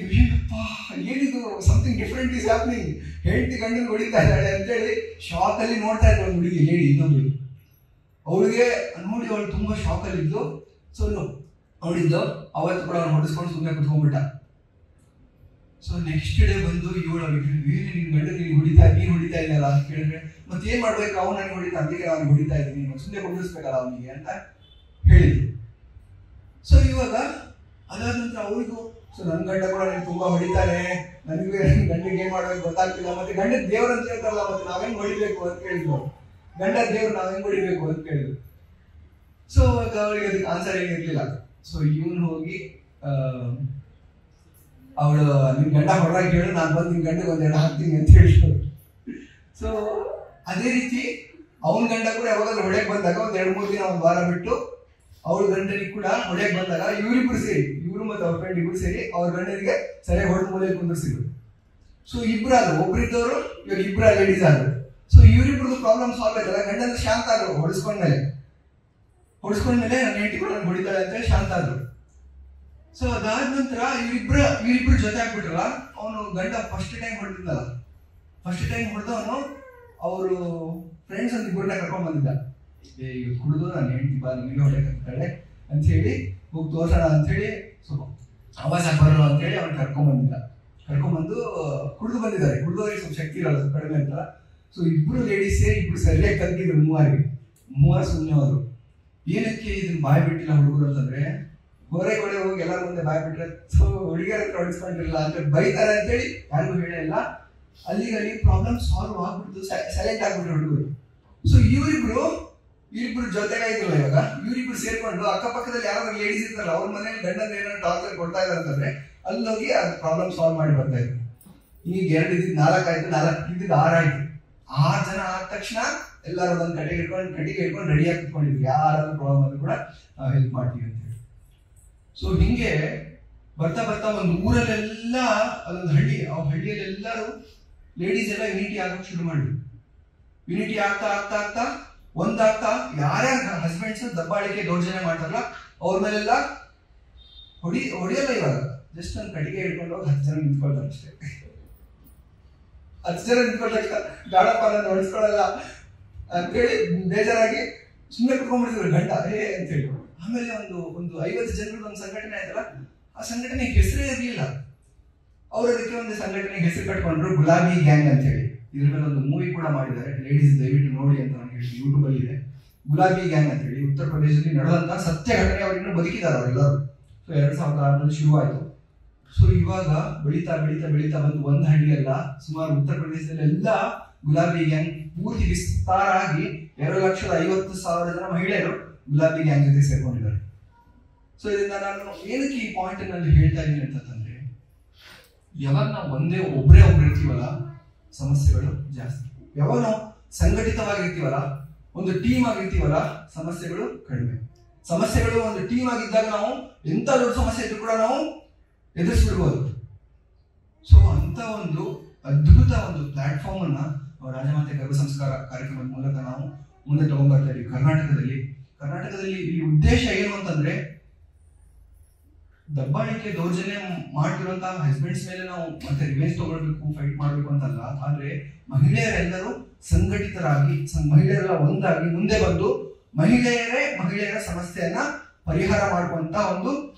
ಏನಿದು ಸಮಥಿಂಗ್ ಡಿಫ್ರೆಂಟ್ ಈಸ್ ಹ್ಯಾಪನಿಂಗ್, ಹೆಂಡತಿ ಗಂಡನ್ ಹೊಡಿತಾ ಇದ್ದಾಳೆ ಅಂತೇಳಿ ಶಾಕ್ ಅಲ್ಲಿ ನೋಡ್ತಾ ಇದ್ದ ಒಂದು ಹುಡುಗಿ ಲೇಡಿ, ಇನ್ನೊಂದು ಅವಳಿಗೆ ನೋಡಿ ಅವಳು ತುಂಬಾ ಶಾಕ್ ಅಲ್ಲಿ ಇದ್ದು. ಸೊ ನೋಡಿದ್ದು ಅವತ್ತು ಕೂಡ ಅವ್ನು ಹೊಡಿಸ್ಕೊಂಡು ಸುಮ್ಮನೆ ಕುತ್ಕೊಂಡ್ಬಿಟ್ಟ. ಸೊ ನೆಕ್ಸ್ಟ್ ಡೇ ಬಂದು ಇವಳು ಅವ್ರಿಗೆ ನಿನ್ ಗಂಡ ನೀನು ಹೊಡಿತಾ ಇದ್ದಲ್ಲ ಅಂತ ಕೇಳಿದ್ರೆ, ಮತ್ತೆ ಏನ್ ಮಾಡ್ಬೇಕು, ಅವ್ನು ನನಗೆ ಹೊಡಿತಾ, ಅದಕ್ಕೆ ನಾನು ಹೊಡಿತಾ ಇದ್ದೀನಿ, ಸುಮ್ಮನೆ ಹೊಡಿಸ್ಬೇಕಲ್ಲ ಅವನಿಗೆ ಅಂತ ಹೇಳಿದ್ರು. ಸೊ ಇವಾಗ ಅದಾದ ನಂತರ ಅವಳಿಗೂ ಸೊ ನನ್ನ ಗಂಡ ಕೂಡ ನನಗೆ ತುಂಬಾ ಹೊಡಿತಾನೆ, ನನಗೆ ಗಂಡಿಗೆ ಏನ್ ಮಾಡ್ಬೇಕು ಗೊತ್ತಾಗ್ತಿಲ್ಲ, ಮತ್ತೆ ಗಂಡ ದೇವ್ರ ಅಂತ ಹೇಳ್ತಾರಲ್ಲ, ಮತ್ತೆ ನಾವೇನ್ ಹೊಡಿಬೇಕು ಅಂತ ಕೇಳಿದ್ರು. ಗಂಡ ದೇವ್ರು ನಾವೇನ್ ಹೊಡಿಬೇಕು ಅಂತ ಕೇಳಿದ್ರು. ಸೊ ಅವಳಿಗೆ ಅದಕ್ಕೆ ಆನ್ಸರ್ ಏನಿರ್ಲಿಲ್ಲ. ಸೊ ಇವನು ಹೋಗಿ ಅವಳು ನಿನ್ ಗಂಡ ಹೊರಗೆ ಹೇಳು, ನಾನು ಬಂದು ನಿನ್ ಗಂಡಗೆ ಒಂದೆರಡು ಹಾಕ್ತೀನಿ ಅಂತ ಹೇಳಿದ್ರು. ಸೊ ಅದೇ ರೀತಿ ಅವನ ಗಂಡ ಕೂಡ ಯಾವಾಗಾದ್ರೂ ಹೊಡೆಯಕ್ ಬಂದಾಗ ಒಂದ್ 2-3 ದಿನ ಒಂದ್ ವಾರ ಬಿಟ್ಟು ಅವ್ರ ಗಂಡನಿಗೆ ಕೂಡ ಹೊಡೆಯಕ್ ಬಂದಾಗ ಇವರಿಬ್ರು ಸೇರಿ, ಇವ್ರು ಮತ್ತೆ ಅವ್ರ ಫ್ರೆಂಡ್ ಇಬ್ರು ಸೇರಿ ಅವ್ರ ಗಂಡನಿಗೆ ಸರಿಯಾಗಿ ಹೊಡೆದ ಮೂಲೆಯಲ್ಲಿ ಕುಂದಿರ್ಸಿದ್ರು. ಸೊ ಇಬ್ರಾದ್ರು, ಒಬ್ರಿದ್ದವರು ಇವಾಗ ಇಬ್ರ ಲೇಡೀಸ್ ಆದ್ರು. ಸೊ ಇವರಿಬ್ರದ್ದು ಪ್ರಾಬ್ಲಮ್ ಸಾಲ್ವ್ ಆಯ್ತಲ್ಲ, ಗಂಡನ ಶಾಂತ ಆದ್ರು. ಹೊಡಿಸ್ಕೊಂಡ್ಮೇಲೆ ನನ್ನ ಹೆಂಡತಿ ಕೂಡ ನನ್ಗೆ ಹೊಡಿತಾಳೆ ಅಂತ ಹೇಳಿ ಶಾಂತ ಆದ್ರು. ಸೊ ಅದಾದ ನಂತರ ಇವರಿಬ್ರು ಜೊತೆ ಆಗ್ಬಿಟ್ರಲ್ಲ, ಅವನು ಗಂಡ ಫಸ್ಟ್ ಟೈಮ್ ಹೊಡೆದಿದ್ದಲ್ಲ, ಫಸ್ಟ್ ಟೈಮ್ ಹೊಡೆದವನು ಅವರು ಫ್ರೆಂಡ್ಸ್ ಒಂದು ಇಬ್ಬರನ್ನ ಕರ್ಕೊಂಡ್ ಬಂದಿದ್ದ. ಈಗ ಕುಡಿದು ನಾನು ಹೆಂಡತಿ ಬಾ ನಿಮಗೆ ಹೊಡೆಯಕ್ಕೆ ಅಂತ ಹೇಳಿ ಹೋಗಿ ತೋರ್ಸೋಣ ಅಂತ ಹೇಳಿ ಸ್ವಲ್ಪ ಆವಾಜ ಬರಲ್ಲ ಅಂತ ಹೇಳಿ ಅವ್ನು ಕರ್ಕೊಂಡ್ಬಂದು ಕುಡಿದು ಬಂದಿದ್ದಾರೆ. ಕುಡಿದವ್ರಿಗೆ ಸ್ವಲ್ಪ ಶಕ್ತಿ ಇರಲ್ಲ, ಸ್ವಲ್ಪ ಕಡಿಮೆ ಅಂತ. ಸೊ ಇಬ್ರು ಲೇಡೀಸ್ ಸೇರಿ ಇಬ್ರು ಸರಿಯಾಗಿ ಕಲ್ತಿದ್ರು. ಮೂವರು ಸುಮ್ಮನೆ ಅವರು ಏನಕ್ಕೆ ಇದನ್ನ ಬಾಯ್ ಬಿಟ್ಟಿಲ್ಲ ಹುಡುಗರು ಅಂತಂದ್ರೆ, ಹೊರಗೆ ಹೋಗಿ ಎಲ್ಲರ ಮುಂದೆ ಬಾಯ್ ಬಿಟ್ರೆ ಸೊ ಹುಡುಗಿಯರ ಹತ್ರ ಹೊಡಿಸ್ಕೊಂಡಿರಲ್ಲ ಅಂತ ಬೈತಾರೆ ಅಂತೇಳಿ ಯಾರಿಗೂ ಹೇಳಿಲ್ಲ. ಅಲ್ಲಿ ಪ್ರಾಬ್ಲಮ್ ಸಾಲ್ವ್ ಆಗ್ಬಿಟ್ಟು ಸೈಲೆಂಟ್ ಆಗ್ಬಿಟ್ರು ಹುಡುಗರು. ಸೊ ಇವರಿಬ್ರು ಜೊತೆಗಾಯ್ತಿಲ್ಲ. ಇವಾಗ ಇವರಿಬ್ರು ಸೇರ್ಕೊಂಡು ಅಕ್ಕಪಕ್ಕದಲ್ಲಿ ಯಾರಾದ್ರೂ ಲೇಡೀಸ್ ಇರ್ತಾರಲ್ಲ, ಅವ್ರ ಮನೇಲಿ ಗಂಡನ ಏನಾದ್ರು ಟಾರ್ಚರ್ ಕೊಡ್ತಾ ಇದಾರೆ ಅಂತಂದ್ರೆ ಅಲ್ಲಿ ಹೋಗಿ ಅದು ಪ್ರಾಬ್ಲಮ್ ಸಾಲ್ವ್ ಮಾಡಿ ಬರ್ತಾ ಇದ್ರು. ಈಗ 2 ಇದ್ದಿದ್ದು 4 ಆಯ್ತು, 4 ಇದ್ದಿದ್ದು 6 ಆಯ್ತು. 6 ಜನ ಆದ ತಕ್ಷಣ ಎಲ್ಲರೂ ಒಂದೊಂದು ಕಟ್ಟಿಗೆ ಇಟ್ಕೊಂಡು ರೆಡಿಯಾಗಿ ಕುತ್ಕೊಂಡಿದ್ರು. ಯಾರಾದ್ರೂ ಪ್ರಾಬ್ಲಮ್ ಆದ್ರೂ ಕೂಡ ನಾವು ಹೆಲ್ಪ್ ಮಾಡ್ತೀವಿ ಅಂತ ಹೇಳಿ. ಸೊ ಹಿಂಗೆ ಬರ್ತಾ ಒಂದು ಊರಲ್ಲೆಲ್ಲ ಅದೊಂದು ಹಳ್ಳಿ, ಆ ಹಳ್ಳಿಯಲ್ಲೆಲ್ಲರೂ ಲೇಡೀಸ್ ಎಲ್ಲ ಯುನಿಟಿ ಆಗೋಕೆ ಶುರು ಮಾಡಿದ್ರು. ಯುನಿಟಿ ಆಗ್ತಾ ಒಂದಾಗ್ತಾ ಯಾರ್ಯಾರ ಹಸ್ಬೆಂಡ್ಸ್ ದಬ್ಬಾಳಿಕೆ ದೌರ್ಜನ್ಯ ಮಾಡ್ತಾರಲ್ಲ ಅವ್ರ ಮೇಲೆಲ್ಲ ಹೊಡಿಯಲ್ಲ. ಇವಾಗ ಜಸ್ಟ್ ಒಂದು ಕಟ್ಟಿಗೆ ಹಿಡ್ಕೊಂಡು ಹೋಗಿ 10 ಜನ ನಿಂತ್ಕೊಳ್ತಾರೆ ಅಷ್ಟೇ. 10 ಜನ ನಿಂತ್ಕೊಳ್ತಾ ಗಾಡಪ್ಪ ನಾನು ಹೊಡಿಸ್ಕೊಳಲ್ಲ ಅಂತೇಳಿ ಬೇಜಾರಾಗಿ ಸುಮ್ಮನೆ ಕುತ್ಕೊಂಡ್ಬಿಡ್ತಿದ್ರು ಗಂಡ ಅಂತ ಹೇಳಿ. ಆಮೇಲೆ ಒಂದು 50 ಜನರದ್ದು ಒಂದು ಸಂಘಟನೆ ಆಯ್ತಲ್ಲ, ಆ ಸಂಘಟನೆಗೆ ಹೆಸರೇ ಇರಲಿಲ್ಲ. ಅವ್ರು ಅದಕ್ಕೆ ಒಂದು ಸಂಘಟನೆಗೆ ಹೆಸರು ಕಟ್ಕೊಂಡ್ರು, ಗುಲಾಬಿ ಗ್ಯಾಂಗ್ ಅಂತ ಹೇಳಿ. ಇದ್ರ ಮೇಲೆ ಒಂದು ಮೂವಿ ಕೂಡ ಮಾಡಿದ್ದಾರೆ, ಲೇಡೀಸ್ ದಯವಿಟ್ಟು ನೋಡಿ ಅಂತ ನಾನು ಹೇಳಿ, ಯೂಟ್ಯೂಬ್ ಅಲ್ಲಿ ಇದೆ. ಗುಲಾಬಿ ಗ್ಯಾಂಗ್ ಅಂತ ಹೇಳಿ ಉತ್ತರ ಪ್ರದೇಶದಲ್ಲಿ ನಡೆದಂತ ಸತ್ಯ ಘಟನೆ. ಅವ್ರು ಇನ್ನೂ ಬದುಕಿದ್ದಾರೆ ಅವರೆಲ್ಲರೂ. ಸೊ 2006ರಲ್ಲಿ ಶುರು ಆಯ್ತು. ಸೊ ಇವಾಗ ಬೆಳೀತಾ ಬಂದು ಒಂದು ಹಳ್ಳಿಯಲ್ಲ, ಸುಮಾರು ಉತ್ತರ ಪ್ರದೇಶದಲ್ಲಿ ಎಲ್ಲ ಗುಲಾಬಿ ಗ್ಯಾಂಗ್ ಪೂರ್ತಿ ವಿಸ್ತಾರ ಆಗಿ 2,50,000 ಜನ ಮಹಿಳೆಯರು ಗುಲಾಬಿ ಗ್ಯಾಂಗ್ ಜೊತೆ ಸೇರ್ಕೊಂಡಿದ್ದಾರೆ. ಸೊ ಇದರಿಂದ ನಾನು ಏನಕ್ಕೆ ಈ ಪಾಯಿಂಟ್ ನಲ್ಲಿ ಹೇಳ್ತಾ ಇದ್ದೀನಿ ಅಂತಂದ್ರೆ, ಯಾವಾಗ ನಾವು ಒಬ್ಬರೇ ಇರ್ತೀವಲ್ಲ ಸಮಸ್ಯೆಗಳು ಜಾಸ್ತಿ. ಯಾವಾಗ ನಾವು ಸಂಘಟಿತವಾಗಿರ್ತೀವಲ್ಲ, ಒಂದು ಟೀಮ್ ಆಗಿರ್ತೀವಲ್ಲ, ಸಮಸ್ಯೆಗಳು ಕಡಿಮೆ. ಸಮಸ್ಯೆಗಳು ಒಂದು ಟೀಮ್ ಆಗಿದ್ದಾಗ ನಾವು ಎಂತ ದೊಡ್ಡ ಸಮಸ್ಯೆ ಇದ್ರೂ ಕೂಡ ನಾವು ಎದುರಿಸ್ಬಿಡ್ಬೋದು. ಸೊ ಅಂತ ಒಂದು ಅದ್ಭುತ ಒಂದು ಪ್ಲಾಟ್ಫಾರ್ಮ್ ಅನ್ನ ರಾಜಮಾತೆ ಗರ್ಭ ಸಂಸ್ಕಾರ ಕಾರ್ಯಕ್ರಮದ ಮೂಲಕ ನಾವು ಮುಂದೆ ತಗೊಂಡ್ಬರ್ತಾ ಇದ್ದೀವಿ ಕರ್ನಾಟಕದಲ್ಲಿ. ಈ ಉದ್ದೇಶ ಏನು ಅಂತಂದ್ರೆ, ದಬ್ಬಾಳಿಕೆ ದೌರ್ಜನ್ಯ ಮಾಡ್ತಿರುವಂತಹ ಹಸ್ಬೆಂಡ್ಸ್ ಮೇಲೆ ನಾವು ಮತ್ತೆ ರಿವೆಂಜ್ ತಗೊಳ್ಬೇಕು, ಫೈಟ್ ಮಾಡ್ಬೇಕು ಅಂತಲ್ಲ. ಆದ್ರೆ ಮಹಿಳೆಯರೆಲ್ಲರೂ ಸಂಘಟಿತರಾಗಿ, ಮಹಿಳೆಯರೆಲ್ಲ ಒಂದಾಗಿ ಮುಂದೆ ಬಂದು ಮಹಿಳೆಯರ ಸಮಸ್ಯೆಯನ್ನ ಪರಿಹಾರ ಮಾಡುವಂತ ಒಂದು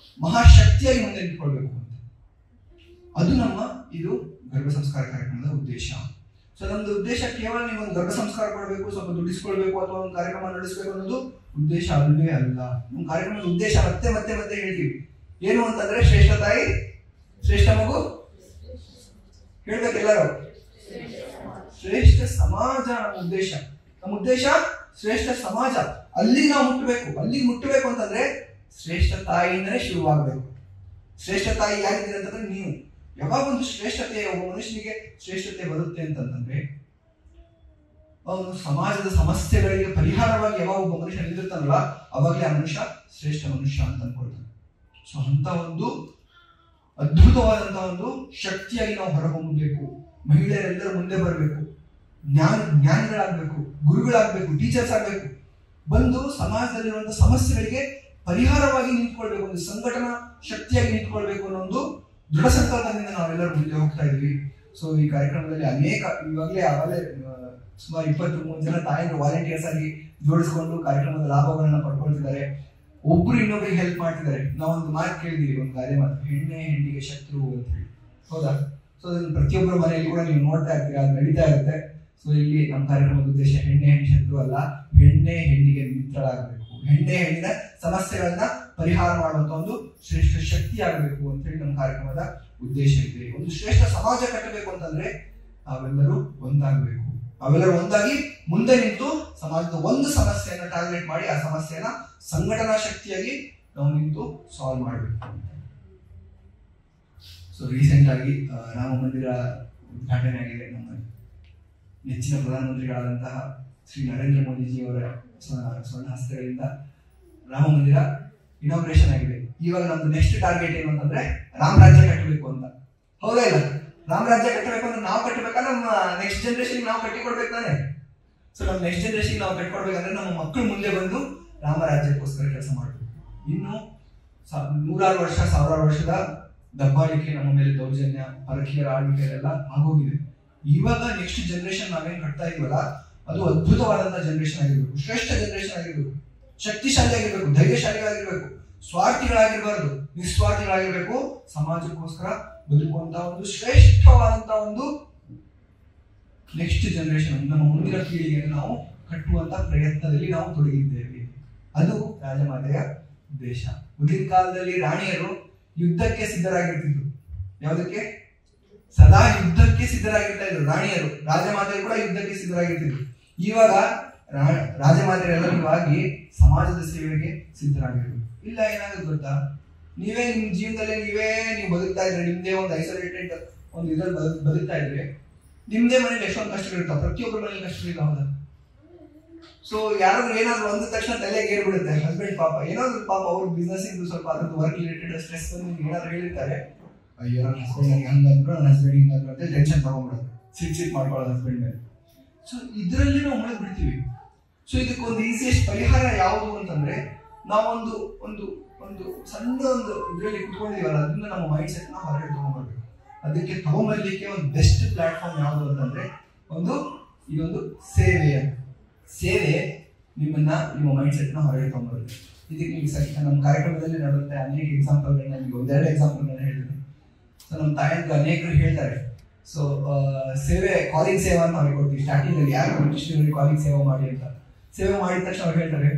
ಮಹಾಶಕ್ತಿಯಾಗಿ ಮುಂದೆ ನಿಂತ್ಕೊಳ್ಬೇಕು ಅಂತ. ಅದು ಇದು ಗರ್ಭ ಸಂಸ್ಕಾರ ಕಾರ್ಯಕ್ರಮದ ಉದ್ದೇಶ. ಸೊ ನಮ್ದು ಉದ್ದೇಶ ಕೇವಲ ನೀವು ಒಂದು ಗರ್ಭ ಸಂಸ್ಕಾರ ಕೊಡಬೇಕು, ಸ್ವಲ್ಪ ದುಡಿಸ್ಕೊಳ್ಬೇಕು ಅಥವಾ ಒಂದು ಕಾರ್ಯಕ್ರಮ ನಡೆಸಬೇಕು ಅನ್ನೋದು ಉದ್ದೇಶ ಅಲ್ಲವೇ ಅಲ್ಲ. ನಮ್ಮ ಕಾರ್ಯಕ್ರಮದ ಉದ್ದೇಶ ಮತ್ತೆ ಹೇಳ್ತೀವಿ ಏನು ಅಂತಂದ್ರೆ, ಶ್ರೇಷ್ಠ ತಾಯಿ ಶ್ರೇಷ್ಠ ಮಗು ಹೇಳ್ಬೇಕೆಲ್ಲರೂ, ಶ್ರೇಷ್ಠ ಸಮಾಜ ನಮ್ಮ ಉದ್ದೇಶ ಶ್ರೇಷ್ಠ ಸಮಾಜ. ಅಲ್ಲಿಗೆ ನಾವು ಮುಟ್ಟಬೇಕು ಅಂತಂದ್ರೆ ಶ್ರೇಷ್ಠ ತಾಯಿಯಿಂದಲೇ ಶುರುವಾಗಬೇಕು. ಶ್ರೇಷ್ಠ ತಾಯಿ ಯಾರಿದ್ದೀರಿ ಅಂತಂದ್ರೆ ನೀವು. ಯಾವಾಗ ಒಂದು ಶ್ರೇಷ್ಠತೆ, ಒಬ್ಬ ಮನುಷ್ಯನಿಗೆ ಶ್ರೇಷ್ಠತೆ ಬರುತ್ತೆ ಅಂತಂದ್ರೆ, ಅವನು ಸಮಾಜದ ಸಮಸ್ಯೆಗಳಿಗೆ ಪರಿಹಾರವಾಗಿ ಯಾವಾಗ ಒಬ್ಬ ಮನುಷ್ಯ ನಿಂತಿರ್ತಾನಲ್ಲ, ಅವಾಗಲೇ ಆ ಮನುಷ್ಯ ಶ್ರೇಷ್ಠ ಮನುಷ್ಯ ಅಂತ ಅನ್ಕೊಳ್ತಾನೆ. ಸೊ ಅಂತ ಒಂದು ಅದ್ಭುತವಾದಂತಹ ಒಂದು ಶಕ್ತಿಯಾಗಿ ನಾವು ಹೊರಹೊಮ್ಮಬೇಕು. ಮಹಿಳೆಯರೆಲ್ಲರೂ ಮುಂದೆ ಬರಬೇಕು, ಜ್ಞಾನಿಗಳಾಗಬೇಕು, ಗುರುಗಳಾಗಬೇಕು, ಟೀಚರ್ಸ್ ಆಗಬೇಕು. ಬಂದು ಸಮಾಜದಲ್ಲಿರುವಂತಹ ಸಮಸ್ಯೆಗಳಿಗೆ ಪರಿಹಾರವಾಗಿ ನಿಂತ್ಕೊಳ್ಬೇಕು, ಒಂದು ಸಂಘಟನಾ ಶಕ್ತಿಯಾಗಿ ನಿಂತ್ಕೊಳ್ಬೇಕು ಅನ್ನೋ ಒಂದು ದೃಢ ಸಂಕಲ್ಪದಿಂದ ನಾವೆಲ್ಲರೂ ಮುಂದೆ ಹೋಗ್ತಾ ಇದ್ವಿ. ಸೊ ಈ ಕಾರ್ಯಕ್ರಮದಲ್ಲಿ ಆವಾಗಲೇ ಸುಮಾರು 23 ಜನ ತಾಯಂದ್ರು ವಾಲಂಟಿಯರ್ಸ್ ಆಗಿ ಜೋಡಿಸ್ಕೊಂಡು ಕಾರ್ಯಕ್ರಮದ ಲಾಭಗಳನ್ನ ಪಡ್ಕೊಳ್ತಿದ್ದಾರೆ. ಒಬ್ರು ಇನ್ನೊಬ್ರಿಗೆ ಹೆಲ್ಪ್ ಮಾಡ್ತಿದ್ದಾರೆ. ನಾವೊಂದು ಮಾತು ಕೇಳಿದೀವಿ, ಒಂದು ಗಾದೆ ಮಾತು, ಹೆಣ್ಣೆ ಹೆಣ್ಣಿಗೆ ಶತ್ರು ಅಂತ ಹೇಳಿ, ಹೌದಾ? ಸೊ ಅದನ್ನು ಪ್ರತಿಯೊಬ್ಬರ ಮನೆಯಲ್ಲಿ ಕೂಡ ನೀವು ನೋಡ್ತಾ ಇರ್ತೀರಾ, ಅದು ನಡೀತಾ ಇರುತ್ತೆ. ಸೊ ಇಲ್ಲಿ ನಮ್ಮ ಕಾರ್ಯಕ್ರಮದ ಉದ್ದೇಶ ಹೆಣ್ಣೆ ಶತ್ರು ಅಲ್ಲ, ಹೆಣ್ಣೆ ಹೆಣ್ಣಿಗೆ ಮಿತ್ರಳಾಗಬೇಕು, ಹೆಣ್ಣಿನ ಸಮಸ್ಯೆಗಳನ್ನ ಪರಿಹಾರ ಮಾಡುವಂತ ಒಂದು ಶ್ರೇಷ್ಠ ಶಕ್ತಿ ಆಗಬೇಕು ಅಂತ ಹೇಳಿ ನಮ್ಮ ಕಾರ್ಯಕ್ರಮದ ಉದ್ದೇಶ ಇದೆ. ಒಂದು ಶ್ರೇಷ್ಠ ಸಮಾಜ ಕಟ್ಟಬೇಕು ಅಂತಂದ್ರೆ ನಾವೆಲ್ಲರೂ ಒಂದಾಗಬೇಕು. ಅವೆಲ್ಲರೂ ಒಂದಾಗಿ ಮುಂದೆ ನಿಂತು ಸಮಾಜದ ಒಂದು ಸಮಸ್ಯೆಯನ್ನ ಟಾರ್ಗೆಟ್ ಮಾಡಿ ಆ ಸಮಸ್ಯೆಯನ್ನ ಸಂಘಟನಾ ಶಕ್ತಿಯಾಗಿ ನಾವು ನಿಂತು ಸಾಲ್ವ್ ಮಾಡಬೇಕು. ಸೊ ರೀಸೆಂಟ್ ಆಗಿ ರಾಮ ಮಂದಿರ ಉದ್ಘಾಟನೆ ಆಗಿದೆ. ನಮ್ಮ ನೆಚ್ಚಿನ ಪ್ರಧಾನಮಂತ್ರಿಗಳಾದಂತಹ ಶ್ರೀ ನರೇಂದ್ರ ಮೋದಿಜಿಯವರ ಸ್ವರ್ಣ ಹಸ್ತಗಳಿಂದ ರಾಮ ಮಂದಿರ ಇನಾಗ್ರೇಷನ್ ಆಗಿದೆ. ಇವಾಗ ನಮ್ದು ನೆಕ್ಸ್ಟ್ ಟಾರ್ಗೆಟ್ ಏನು ಅಂತಂದ್ರೆ ರಾಮರಾಜ್ಯ ಕಟ್ಟಬೇಕು ಅಂತ. ಹೌದಾ ಇಲ್ಲ? ರಾಮರಾಜ್ಯ ಕಟ್ಟಬೇಕು ಅಂದ್ರೆ ನಾವು ಕಟ್ಟಬೇಕಾದ್ರೆ ನಮ್ಮ ನೆಕ್ಸ್ಟ್ ಜನರೇಷನ್ ನಾವು ಕಟ್ಟಿಕೊಡ್ಬೇಕು ತಾನೆ. ಸೊ ನಮ್ಮ ನೆಕ್ಸ್ಟ್ ಜನರೇಷನ್ ನಾವು ಕಟ್ಕೊಡ್ಬೇಕಂದ್ರೆ ನಮ್ಮ ಮಕ್ಕಳು ಮುಂದೆ ಬಂದು ರಾಮರಾಜ್ಯಕ್ಕೋಸ್ಕರ ಕೆಲಸ ಮಾಡಬೇಕು. ಇನ್ನು ನೂರಾರು ವರ್ಷ, ಸಾವಿರಾರು ವರ್ಷದ ದಬ್ಬಾಳಿಕೆ, ನಮ್ಮ ಮೇಲೆ ದೌರ್ಜನ್ಯ, ಪರಕೀಯರ ಆಳ್ವಿಕೆ ಎಲ್ಲ ಆಗೋಗಿದೆ. ಇವಾಗ ನೆಕ್ಸ್ಟ್ ಜನರೇಷನ್ ನಾವೇನ್ ಕಟ್ತಾ ಇದೀವಲ್ಲ ಅದು ಅದ್ಭುತವಾದಂತಹ ಜನರೇಷನ್ ಆಗಿರ್ಬೇಕು, ಶ್ರೇಷ್ಠ ಜನರೇಷನ್ ಆಗಿರ್ಬೇಕು, ಶಕ್ತಿಶಾಲಿ ಆಗಿರ್ಬೇಕು, ಧೈರ್ಯಶಾಲಿಗಳಾಗಿರ್ಬೇಕು, ಸ್ವಾರ್ಥಿಗಳಾಗಿರ್ಬಾರ್ದು, ನಿಸ್ವಾರ್ಥಿಗಳಾಗಿರ್ಬೇಕು, ಸಮಾಜಕ್ಕೋಸ್ಕರ ಬದುಕುವಂತಹ ಒಂದು ಶ್ರೇಷ್ಠವಾದಂತಹ ಒಂದು ನೆಕ್ಸ್ಟ್ ಜನರೇಷನ್, ನಮ್ಮ ಮುಂದಿನ ಪೀಳಿಗೆಯನ್ನು ನಾವು ಕಟ್ಟುವಂತ ಪ್ರಯತ್ನದಲ್ಲಿ ನಾವು ತೊಡಗಿದ್ದೇವೆ. ಅದು ರಾಜಮಾತೆಯ ಉದ್ದೇಶ. ಮೊದಲಿನ ಕಾಲದಲ್ಲಿ ರಾಣಿಯರು ಯುದ್ಧಕ್ಕೆ ಸಿದ್ಧರಾಗಿರ್ತಿದ್ರು. ಯಾವುದಕ್ಕೆ? ಸದಾ ಯುದ್ಧಕ್ಕೆ ಸಿದ್ಧರಾಗಿರ್ತಾ ಇದ್ರು ರಾಣಿಯರು. ರಾಜಮಾತೆಯರು ಕೂಡ ಯುದ್ಧಕ್ಕೆ ಸಿದ್ಧರಾಗಿರ್ತಿದ್ರು. ಇವಾಗ ರಾಜಮಾತೆಯರೆಲ್ಲರಿಗಾಗಿ ಸಮಾಜದ ಸೇವೆಗೆ ಸಿದ್ಧರಾಗಿರ್ಬೇಕು. ಇಲ್ಲ ಏನಾಗುತ್ತೆ ಗೊತ್ತಾ, ನೀವೇ ನಿಮ್ ಜೀವನದಲ್ಲಿ ನೀವು ಬದುಕ್ತಾ ಇದ್ರೆ, ನಿಮ್ದೇ ಒಂದು ಐಸೋಲೇಟೆಡ್ ಒಂದು ಇದ್ರಲ್ಲಿ ಬದುಕ್ತಾ ಇದ್ರೆ, ನಿಮ್ದೇ ಮನೇಲಿ ಎಷ್ಟೊಂದು ಕಷ್ಟಗಳಿರ್ತಾವ. ಪ್ರತಿಯೊಬ್ಬರ ಮನೇಲಿ ಕಷ್ಟಗಳಿಲ್ಲ, ಹೌದಾ? ಸೊ ಯಾರಾದ್ರೂ ಏನಾದ್ರು ಅಂದ ತಕ್ಷಣ ತಲೆಗೆ ಏರ್ಬಿಡುತ್ತೆ. ಹಸ್ಬೆಂಡ್ ಪಾಪ ಏನಾದ್ರು ಪಾಪ ಅವ್ರ ಬಿಸ್ನೆಸ್ ಇಂದು ಸ್ವಲ್ಪ ಅದ್ರದ್ದು ವರ್ಕ್ ರಿಲೇಟೆಡ್ ಸ್ಟ್ರೆಸ್ ಏನಾದ್ರು ಹೇಳಿರ್ತಾರೆ, ಅಯ್ಯೋ ನನ್ನ ಹಸ್ಬೆಂಡ್ ನನಗೆ ಹಂಗಂದ್ರು, ನನ್ನ ಹಸ್ಬೆಂಡ್ ಹಿಂಗಂದ್ರು ಅಂತ ಟೆನ್ಷನ್ ತಗೊಂಡ್ಬಿಡೋದು, ಸಿಟ್ ಮಾಡ್ಕೊಳ್ಳೋದು ಹಸ್ಬೆಂಡ್ ಮೇಲೆ. ಸೊ ಇದರಲ್ಲಿ ನಾವು ಮುಳುಗ್ ಬಿಡ್ತೀವಿ. ಸೊ ಇದಕ್ಕೊಂದು ಈಸಿಯೆಸ್ಟ್ ಪರಿಹಾರ ಯಾವುದು ಅಂತಂದ್ರೆ, ನಾವೊಂದು ಒಂದು ಒಂದು ಸಣ್ಣ ಒಂದು ಇದರಲ್ಲಿ ಕುತ್ಕೊಂಡಿದೀವಲ್ಲ, ಅದರಿಂದ ನಮ್ಮ ಮೈಂಡ್ ಸೆಟ್ ನ ಹೊರಗಡೆ ತಗೊಂಡ್ಬರ್ಬೇಕು. ಅದಕ್ಕೆ ತಗೊಂಡ್ಬರ್ಲಿಕ್ಕೆ ಒಂದು ಬೆಸ್ಟ್ ಪ್ಲಾಟ್ಫಾರ್ಮ್ ಯಾವುದು ಅಂತಂದ್ರೆ ಈ ಒಂದು ಸೇವೆ ನಿಮ್ಮನ್ನ ನಿಮ್ಮ ಮೈಂಡ್ ಸೆಟ್ ನ ಹೊರಗಡೆ ತಗೊಂಡ್ಬರ್ಬೇಕು. ಇದಕ್ಕೆ ನೀವು ನಮ್ಮ ಕಾರ್ಯಕ್ರಮದಲ್ಲಿ ನಡೆಯುತ್ತೆ ಅನೇಕ ಎಕ್ಸಾಂಪಲ್ಗಳನ್ನ, ನಿಮಗೆ ಒಂದೆರಡು ಎಕ್ಸಾಂಪಲ್ಗಳನ್ನ ಹೇಳ್ತೀನಿ. ಸೊ ನಮ್ಮ ತಾಯಂದ್ರು ಅನೇಕರು ಹೇಳ್ತಾರೆ, ಸೊ ಸೇವೆ ಕಾಲಿಂಗ್ ಸೇವಾ ಅಂತ ಅವ್ರಿಗೆ ಕೊಡ್ತೀವಿ. ಸ್ಟಾರ್ಟಿಂಗ್ ಅಲ್ಲಿ ಯಾರು ಕೃಷ್ಣರಿಗೆ ಕಾಲಿಂಗ್ ಸೇವೆ ಮಾಡಿ ಅಂತ, ಸೇವೆ ಮಾಡಿದ ತಕ್ಷಣ ಅವ್ರು ಹೇಳ್ತಾರೆ,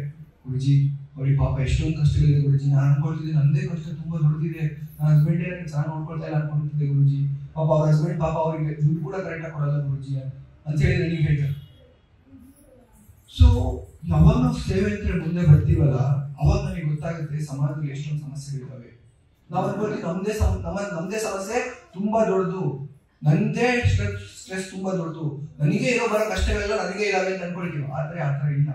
ಗುರುಜಿ ಅವ್ರಿಗೆ ಪಾಪ ಎಷ್ಟೊಂದು ಕಷ್ಟಗಳಿದೆ ಗುರುಜಿ, ನಾನು ಅನ್ಕೊಳ್ತಿದ್ದೆ ನಂದೇ ಕಷ್ಟ ತುಂಬಾ ದೊಡ್ಡದಿದೆ, ನನ್ನ ಹಸ್ಬೆಂಡ್ ಚೆನ್ನಾಗಿ ನೋಡ್ಕೊಳ್ತಾ ಇಲ್ಲ ಅನ್ಕೊಳ್ತಿದ್ದೆ ಗುರುಜಿ, ಪಾಪ ಅವ್ರ ಹಸ್ಬೆಂಡ್ ಪಾಪ ಅವ್ರಿಗೆ ದುಡ್ಡು ಕೂಡ ಕರೆಕ್ಟಾಗಿ ಕೊಡಲ್ಲ ಗುರುಜಿ ಅಂತ ಹೇಳಿ ನನಗೆ ಹೇಳ್ತಾರೆ. ಸೊ ಯಾವಾಗ ನಾವು ಸೇವೆ ಅಂತ ಮುಂದೆ ಬರ್ತೀವಲ್ಲ, ಅವಾಗ ನನಗೆ ಗೊತ್ತಾಗುತ್ತೆ ಸಮಾಜದಲ್ಲಿ ಎಷ್ಟೊಂದು ಸಮಸ್ಯೆಗಳಿದ್ದಾವೆ. ನಾವು ಅನ್ಕೊಳ್ತೀವಿ ನಮ್ದೇ ಸಮಸ್ಯೆ ತುಂಬಾ ದೊಡ್ಡದು, ನಂದೇ ಸ್ಟ್ರೆಸ್ ತುಂಬಾ ದೊಡ್ಡದು, ನನಗೆ ಇರೋ ಬರೋ ಕಷ್ಟಗಳೆಲ್ಲ ನನಗೆ ಇದಾವೆ ಅಂತ ಅನ್ಕೊಳ್ತೀವಿ. ಆದ್ರೆ ಆ ಥರ ಇಲ್ಲ,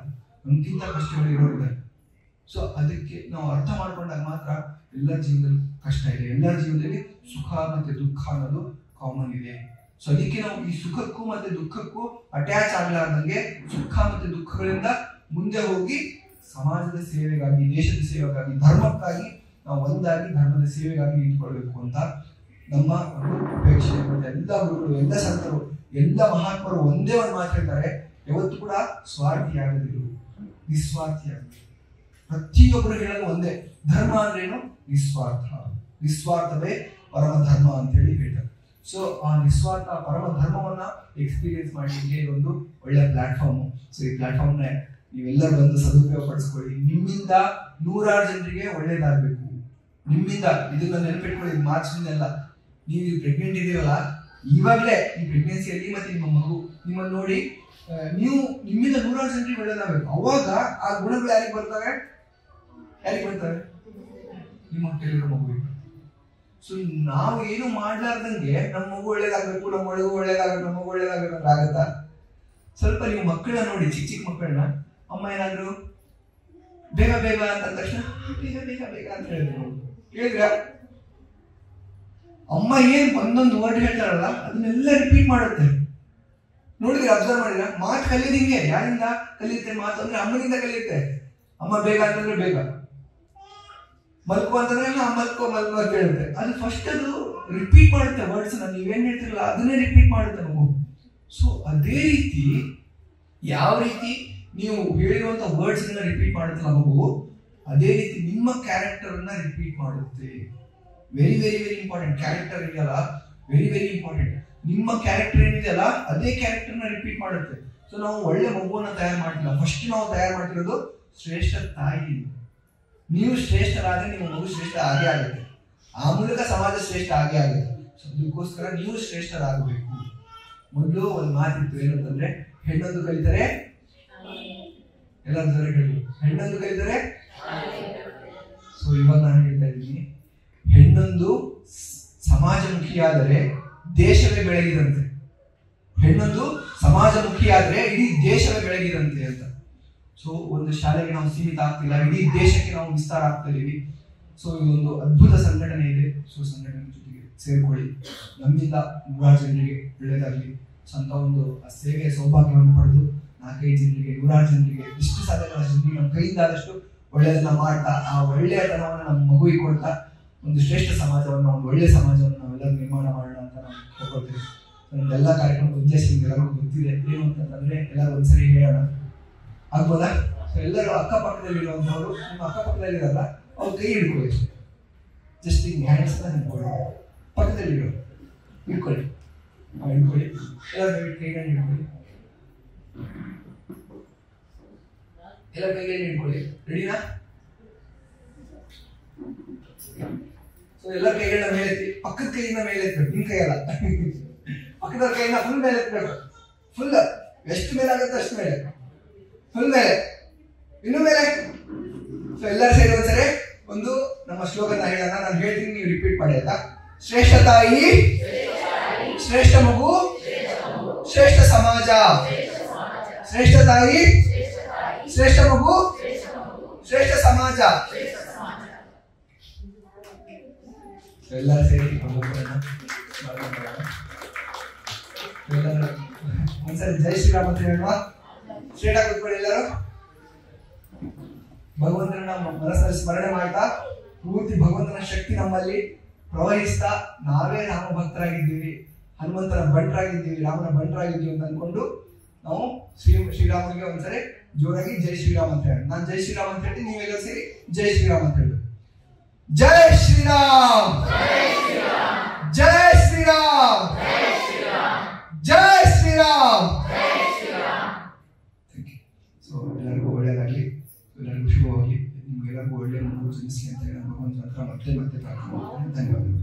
ನಮ್ಗಿಂತ ಕಷ್ಟಗಳು ಇರೋದಿದೆ. ಸೊ ಅದಕ್ಕೆ ನಾವು ಅರ್ಥ ಮಾಡ್ಕೊಂಡಾಗ ಮಾತ್ರ ಎಲ್ಲರ ಜೀವನದಲ್ಲಿ ಕಷ್ಟ ಇದೆ, ಎಲ್ಲರ ಜೀವನದಲ್ಲಿ ಸುಖ ಮತ್ತೆ ದುಃಖ ಅನ್ನೋದು ಕಾಮನ್ ಇದೆ. ಸೊ ಅದಕ್ಕೆ ನಾವು ಈ ಸುಖಕ್ಕೂ ಮತ್ತೆ ದುಃಖಕ್ಕೂ ಅಟ್ಯಾಚ್ ಆಗ್ಲಾರ್ದಂಗೆ ಸುಖ ಮತ್ತೆ ದುಃಖಗಳಿಂದ ಮುಂದೆ ಹೋಗಿ ಸಮಾಜದ ಸೇವೆಗಾಗಿ, ದೇಶದ ಸೇವೆಗಾಗಿ, ಧರ್ಮಕ್ಕಾಗಿ ನಾವು ಒಂದಾಗಿ ಧರ್ಮದ ಸೇವೆಗಾಗಿ ನಿಂತ್ಕೊಳ್ಬೇಕು ಅಂತ ನಮ್ಮ ಒಂದು ಅಪೇಕ್ಷೆ. ಮತ್ತೆ ಎಲ್ಲ ಗುರುಗಳು, ಎಲ್ಲ ಸಂತರು, ಎಲ್ಲ ಮಹಾತ್ಮರು ಒಂದೇ ಒಂದು ಮಾತು ಹೇಳ್ತಾರೆ, ಯಾವತ್ತೂ ಕೂಡ ಸ್ವಾರ್ಥಿಯಾಗದಿರು, ನಿಸ್ವಾರ್ಥಿಯಾಗದಿರು. ಪ್ರತಿಯೊಬ್ಬರು ಹೇಳೋದು ಒಂದೇ, ಧರ್ಮ ಅಂದ್ರೇನು? ನಿಸ್ವಾರ್ಥ, ನಿಸ್ವಾರ್ಥವೇ ಪರಮ ಧರ್ಮ ಅಂತ ಹೇಳಿ ಹೇಳ್ತಾರೆ. ಸೊ ಆ ನಿಸ್ವಾರ್ಥ ಪರಮ ಧರ್ಮವನ್ನ ಎಕ್ಸ್ಪೀರಿಯನ್ಸ್ ಮಾಡಲಿಕ್ಕೆ ಇದೊಂದು ಒಳ್ಳೆ ಪ್ಲಾಟ್ಫಾರ್ಮ್. ಸೊ ಈ ಪ್ಲಾಟ್ಫಾರ್ಮ್ ನ ನೀವೆಲ್ಲರೂ ಬಂದು ಸದುಪಯೋಗ ಪಡಿಸ್ಕೊಳ್ಳಿ. ನಿಮ್ಮಿಂದ ನೂರಾರು ಜನರಿಗೆ ಒಳ್ಳೇದಾಗಬೇಕು. ನಿಮ್ಮಿಂದ ಇದನ್ನ ನೆನಪಿಟ್ಕೊಳ್ಳಿ, ಮಾರ್ಚ್ನಿಂದೆಲ್ಲ ನೀವು ಪ್ರೆಗ್ನೆಂಟ್ ಇದೀವಲ್ಲ, ಇವಾಗಲೇ ಈ ಪ್ರೆಗ್ನೆನ್ಸಿಯಲ್ಲಿ ಮತ್ತೆ ನಿಮ್ಮ ಮಗು ನಿಮ್ಮನ್ನು ನೋಡಿ ನಿಮ್ಮಿಂದ ನೂರಾರು ಜನರಿಗೆ ಒಳ್ಳೇದಾಗಬೇಕು. ಅವಾಗ ಆ ಗುಣಗಳು ಯಾರಿಗೆ ಬರ್ತವೆ? ನಿಮ್ಮ ಹೊಟ್ಟೆಲಿರೋ ಮಗುವಿಗೆ. ಸೊ ನಾವು ಏನು ಮಾಡ್ಲಾರ್ದಂಗೆ ನಮ್ಮ ಮಗು ಒಳ್ಳೇದಾಗಬೇಕು, ನಮ್ಮ ಮಗು ಒಳ್ಳೇದಾಗಬೇಕು, ನಮ್ಮ ಮಗು ಒಳ್ಳೇದಾಗಬೇಕು ಅಂದ್ರೆ ಆಗತ್ತಾ? ಸ್ವಲ್ಪ ನೀವು ಮಕ್ಕಳನ್ನ ನೋಡಿ, ಚಿಕ್ಕ ಚಿಕ್ಕ ಮಕ್ಕಳನ್ನ, ಅಮ್ಮ ಏನಾದ್ರು ಬೇಗ ಬೇಗ ಅಂತ ತಕ್ಷಣ ಬೇಗ ಬೇಗ ಬೇಗ ಅಂತ ಹೇಳಿದ್ರ ಅಮ್ಮ ಏನ್ ಒಂದೊಂದು ವರ್ಡ್ ಹೇಳ್ತಾರಲ್ಲ ಅದನ್ನೆಲ್ಲ ರಿಪೀಟ್ ಮಾಡುತ್ತೆ. ನೋಡಿದ್ರೆ ಅಬ್ಸರ್ವ್ ಮಾಡಿದ್ರ? ಮಾತು ಕಲಿಯೋದು ಹಿಂಗೆ. ಯಾರಿಂದ ಕಲಿಯುತ್ತೆ ಮಾತು ಅಂದ್ರೆ? ಅಮ್ಮನಿಂದ ಕಲಿಯುತ್ತೆ. ಅಮ್ಮ ಬೇಗ ಅಂತಂದ್ರೆ ಬೇಗ, ಮಲ್ಕೋ ಅಂತಂದ್ರೆ ಮಲ್ಕೋ ಮಲ್ಕೋ ಅಂತ ಹೇಳುತ್ತೆ. ಅದು ಫಸ್ಟ್ ಅದು ರಿಪೀಟ್ ಮಾಡುತ್ತೆ ವರ್ಡ್ಸ್. ನೀವೇನ್ ಹೇಳ್ತಿರಲ್ಲ ಅದನ್ನೇ ರಿಪೀಟ್ ಮಾಡುತ್ತೆ ಮಗು. ಸೊ ಅದೇ ರೀತಿ ಯಾವ ರೀತಿ ನೀವು ಹೇಳಿರುವಂತ ವರ್ಡ್ಸ್ ಗಳನ್ನ ರಿಪೀಟ್ ಮಾಡುತ್ತಲ್ಲ ಮಗು, ಅದೇ ರೀತಿ ನಿಮ್ಮ ಕ್ಯಾರೆಕ್ಟರ್ ಅನ್ನ ರಿಪೀಟ್ ಮಾಡುತ್ತೆ. Very very very important. Character ಇದೆಯಲ್ಲ, ವೆರಿ ವೆರಿ ಇಂಪಾರ್ಟೆಂಟ್. ನಿಮ್ಮ ಕ್ಯಾರೆಕ್ಟರ್ ಏನಿದೆಯಲ್ಲ ಅದೇ ಕ್ಯಾರೆಕ್ಟರ್ ನ ರಿಪೀಟ್ ಮಾಡುತ್ತೆ. ಸೊ ನಾವು ಒಳ್ಳೆ ಮಗುವನ್ನ ತಯಾರು ಮಾಡ್ತಿಲ್ಲ, ಫಸ್ಟ್ ನಾವು ತಯಾರು ಮಾಡ್ತಿರೋದು ಶ್ರೇಷ್ಠ ತಾಯಿ. ನೀವು ಶ್ರೇಷ್ಠರಾದ್ರೆ ನಿಮ್ಮ ಮಗು ಶ್ರೇಷ್ಠ ಆಗೇ ಆಗುತ್ತೆ. ಆ ಮೂಲಕ ಸಮಾಜ ಶ್ರೇಷ್ಠ ಆಗೇ ಆಗುತ್ತೆ. ಅದಕ್ಕೋಸ್ಕರ ನೀವು ಶ್ರೇಷ್ಠರಾಗಬೇಕು. ಮೊದಲು ಒಂದು ಮಾತಿತ್ತು, ಏನಂತಂದ್ರೆ ಹೆಣ್ಣೊಂದು ಕಲಿತರೆ ಎಲ್ಲರೂ ಹೇಳಿ, ಹೆಣ್ಣೊಂದು ಕಲಿತರೆ. ಸೊ ಇವಾಗ ನಾನು ಹೇಳ್ತಾ ಇದ್ದೀನಿ, ಹೆಣ್ಣೊಂದು ಸಮಾಜಮುಖಿಯಾದರೆ ದೇಶವೇ ಬೆಳಗಿದಂತೆ. ಹೆಣ್ಣೊಂದು ಸಮಾಜಮುಖಿಯಾದ್ರೆ ಇಡೀ ದೇಶವೇ ಬೆಳಗಿದಂತೆ ಅಂತ. ಸೊ ಒಂದು ಶಾಲೆಗೆ ನಾವು ಸೀಮಿತ ಆಗ್ತಿಲ್ಲ, ಇಡೀ ದೇಶಕ್ಕೆ ನಾವು ವಿಸ್ತಾರ ಆಗ್ತಾ ಇದೀವಿ. ಸೊ ಇದೊಂದು ಅದ್ಭುತ ಸಂಘಟನೆ ಇದೆ. ಸೊ ಸಂಘಟನೆ ಜೊತೆಗೆ ಸೇರ್ಕೊಳ್ಳಿ, ನಮ್ಮಿಂದ ನೂರಾರು ಜನರಿಗೆ ಒಳ್ಳೆಯದಾಗಲಿ. ಸೊ ಅಂತ ಒಂದು ಸೇವೆಯ ಸೌಭಾಗ್ಯವನ್ನು ಪಡೆದು 4-5 ಜನರಿಗೆ, 100 ಜನರಿಗೆ, ಇಷ್ಟು ಸಾಧ್ಯ ಜನರಿಗೆ ನಮ್ಮ ಕೈಯಿಂದಾದಷ್ಟು ಒಳ್ಳೆಯದನ್ನ ಮಾಡ್ತಾ, ಆ ಒಳ್ಳೆಯತನವನ್ನು ನಮ್ಮ ಮಗುವಿಗೆ ಕೊಡ್ತಾ ಒಂದು ಶ್ರೇಷ್ಠ ಸಮಾಜವನ್ನು, ಒಂದು ಒಳ್ಳೆಯ ಸಮಾಜವನ್ನು ನಾವೆಲ್ಲರೂ ನಿರ್ಮಾಣ ಮಾಡೋಣ ಅಂತ ನಾವು ತಗೊಳ್ತೀವಿ. ನಮ್ದೆಲ್ಲ ಕಾರ್ಯಕ್ರಮದ ಉದ್ದೇಶ ಎಲ್ಲರಿಗೂ ಗೊತ್ತಿದೆ. ಏನು ಅಂತಂದ್ರೆ ಎಲ್ಲರೂ ಒಂದ್ಸರಿ ಹೇಳೋಣ, ಆಗ್ಬೋದಾ? ಸೊ ಎಲ್ಲರೂ ಅಕ್ಕಪಕ್ಕದಲ್ಲಿರುವಂಥವ್ರು, ನಿಮ್ಮ ಅಕ್ಕಪಕ್ಕದಲ್ಲಿರಲ್ಲ, ಅವ್ರ ಕೈ ಹಿಡ್ಕೊಳ್ಳಿ. ಜಸ್ಟ್ ಹಿಂಗೆ ಹ್ಯಾಂಡ್ಸ್ ಹಿಡ್ಕೊಳ್ಳಿ, ಪಕ್ಕದಲ್ಲಿರೋ ಹಿಡ್ಕೊಳ್ಳಿ, ಹಿಡ್ಕೊಳ್ಳಿ. ಎಲ್ಲರೂ ಕೈಗಳನ್ನು ಹಿಡ್ಕೊಳ್ಳಿ, ಎಲ್ಲ ಕೈಯಲ್ಲಿ ಹಿಡ್ಕೊಳ್ಳಿ. ರೆಡಿನಾ? ಸೊ ಎಲ್ಲ ಕೈಗಳನ್ನ ಮೇಲೆತ್ತಿ, ಪಕ್ಕದ ಕೈಯಿಂದ ಮೇಲೆ ಎತ್ತಬೇಕು, ನಿಮ್ ಕೈ ಅಲ್ಲ, ಪಕ್ಕದ ಕೈಯಿಂದ ಫುಲ್ ಮೇಲೆ ಎತ್ತಬೇಕು. ಫುಲ್ ಎಷ್ಟು ಮೇಲೆ ಆಗುತ್ತೆ ಅಷ್ಟು ಮೇಲೆ, ಫುಲ್ ಮೇಲೆ, ಇನ್ನು ಮೇಲೆ. ಸೊ ಎಲ್ಲರ ಸೇರಿ ಒಂದ್ಸರಿ ಒಂದು ನಮ್ಮ ಶ್ಲೋಕನ ಹೇಳೋಣ. ನಾನು ಹೇಳ್ತೀನಿ, ನೀವು ರಿಪೀಟ್ ಮಾಡಿ ಆಯ್ತಾ? ಶ್ರೇಷ್ಠ ತಾಯಿ, ಶ್ರೇಷ್ಠ ಮಗು, ಶ್ರೇಷ್ಠ ಸಮಾಜ. ಶ್ರೇಷ್ಠ ತಾಯಿ, ಶ್ರೇಷ್ಠ ಮಗು, ಶ್ರೇಷ್ಠ ಸಮಾಜ. ಎಲ್ಲರೂ ಸೇರಿ ಒಂದ್ಸರಿ ಜೈ ಶ್ರೀರಾಮ್ ಅಂತ ಹೇಳುವ. ಸ್ಟ್ರೇಟ್ ಆಗಿ ಕೂತ್ಕೊಳ್ಳಿ ಎಲ್ಲರೂ. ಭಗವಂತನ ಮನಸ್ಸಲ್ಲಿ ಸ್ಮರಣೆ ಮಾಡ್ತಾ, ಪೂರ್ತಿ ಭಗವಂತನ ಶಕ್ತಿ ನಮ್ಮಲ್ಲಿ ಪ್ರವಹಿಸ್ತಾ, ನಾವೇ ರಾಮ ಭಕ್ತರಾಗಿದ್ದೀವಿ, ಹನುಮಂತನ ಬಂಟರಾಗಿದ್ದೀವಿ, ರಾಮನ ಬಂಟರಾಗಿದ್ದೀವಿ ಅಂತ ಅನ್ಕೊಂಡು ನಾವು ಶ್ರೀರಾಮನಿಗೆ ಒಂದ್ಸರಿ ಜೋರಾಗಿ ಜೈ ಶ್ರೀರಾಮ್ ಅಂತ ಹೇಳಿ. ನಾನು ಜೈ ಶ್ರೀರಾಮ್ ಅಂತ ಹೇಳ್ತೀನಿ, ನೀವೆಲ್ಲ ಸೇರಿ ಜೈ ಶ್ರೀರಾಮ್ ಅಂತ ಹೇಳಿ. ಜೈ ಶ್ರೀರಾಮ್, ಜೈ ಶ್ರೀರಾಮ್, ಜೈ ಶ್ರೀರಾಮ್. ಸೊ ಎಲ್ಲರಿಗೂ ಒಳ್ಳೆಯದಾಗಲಿ, ಎಲ್ಲರಿಗೂ ಶುಭವಾಗಲಿ, ನಿಮ್ಗೆಲ್ಲರಿಗೂ ಒಳ್ಳೆಯ ಮಗು ಜನಿಸಲಿ ಅಂತ ಹೇಳಿ ಭಗವಂತನ ಹತ್ರ ಮತ್ತೆ ಪ್ರಾರ್ಥನೆ ಮಾಡ್ತೇನೆ. ಧನ್ಯವಾದಗಳು.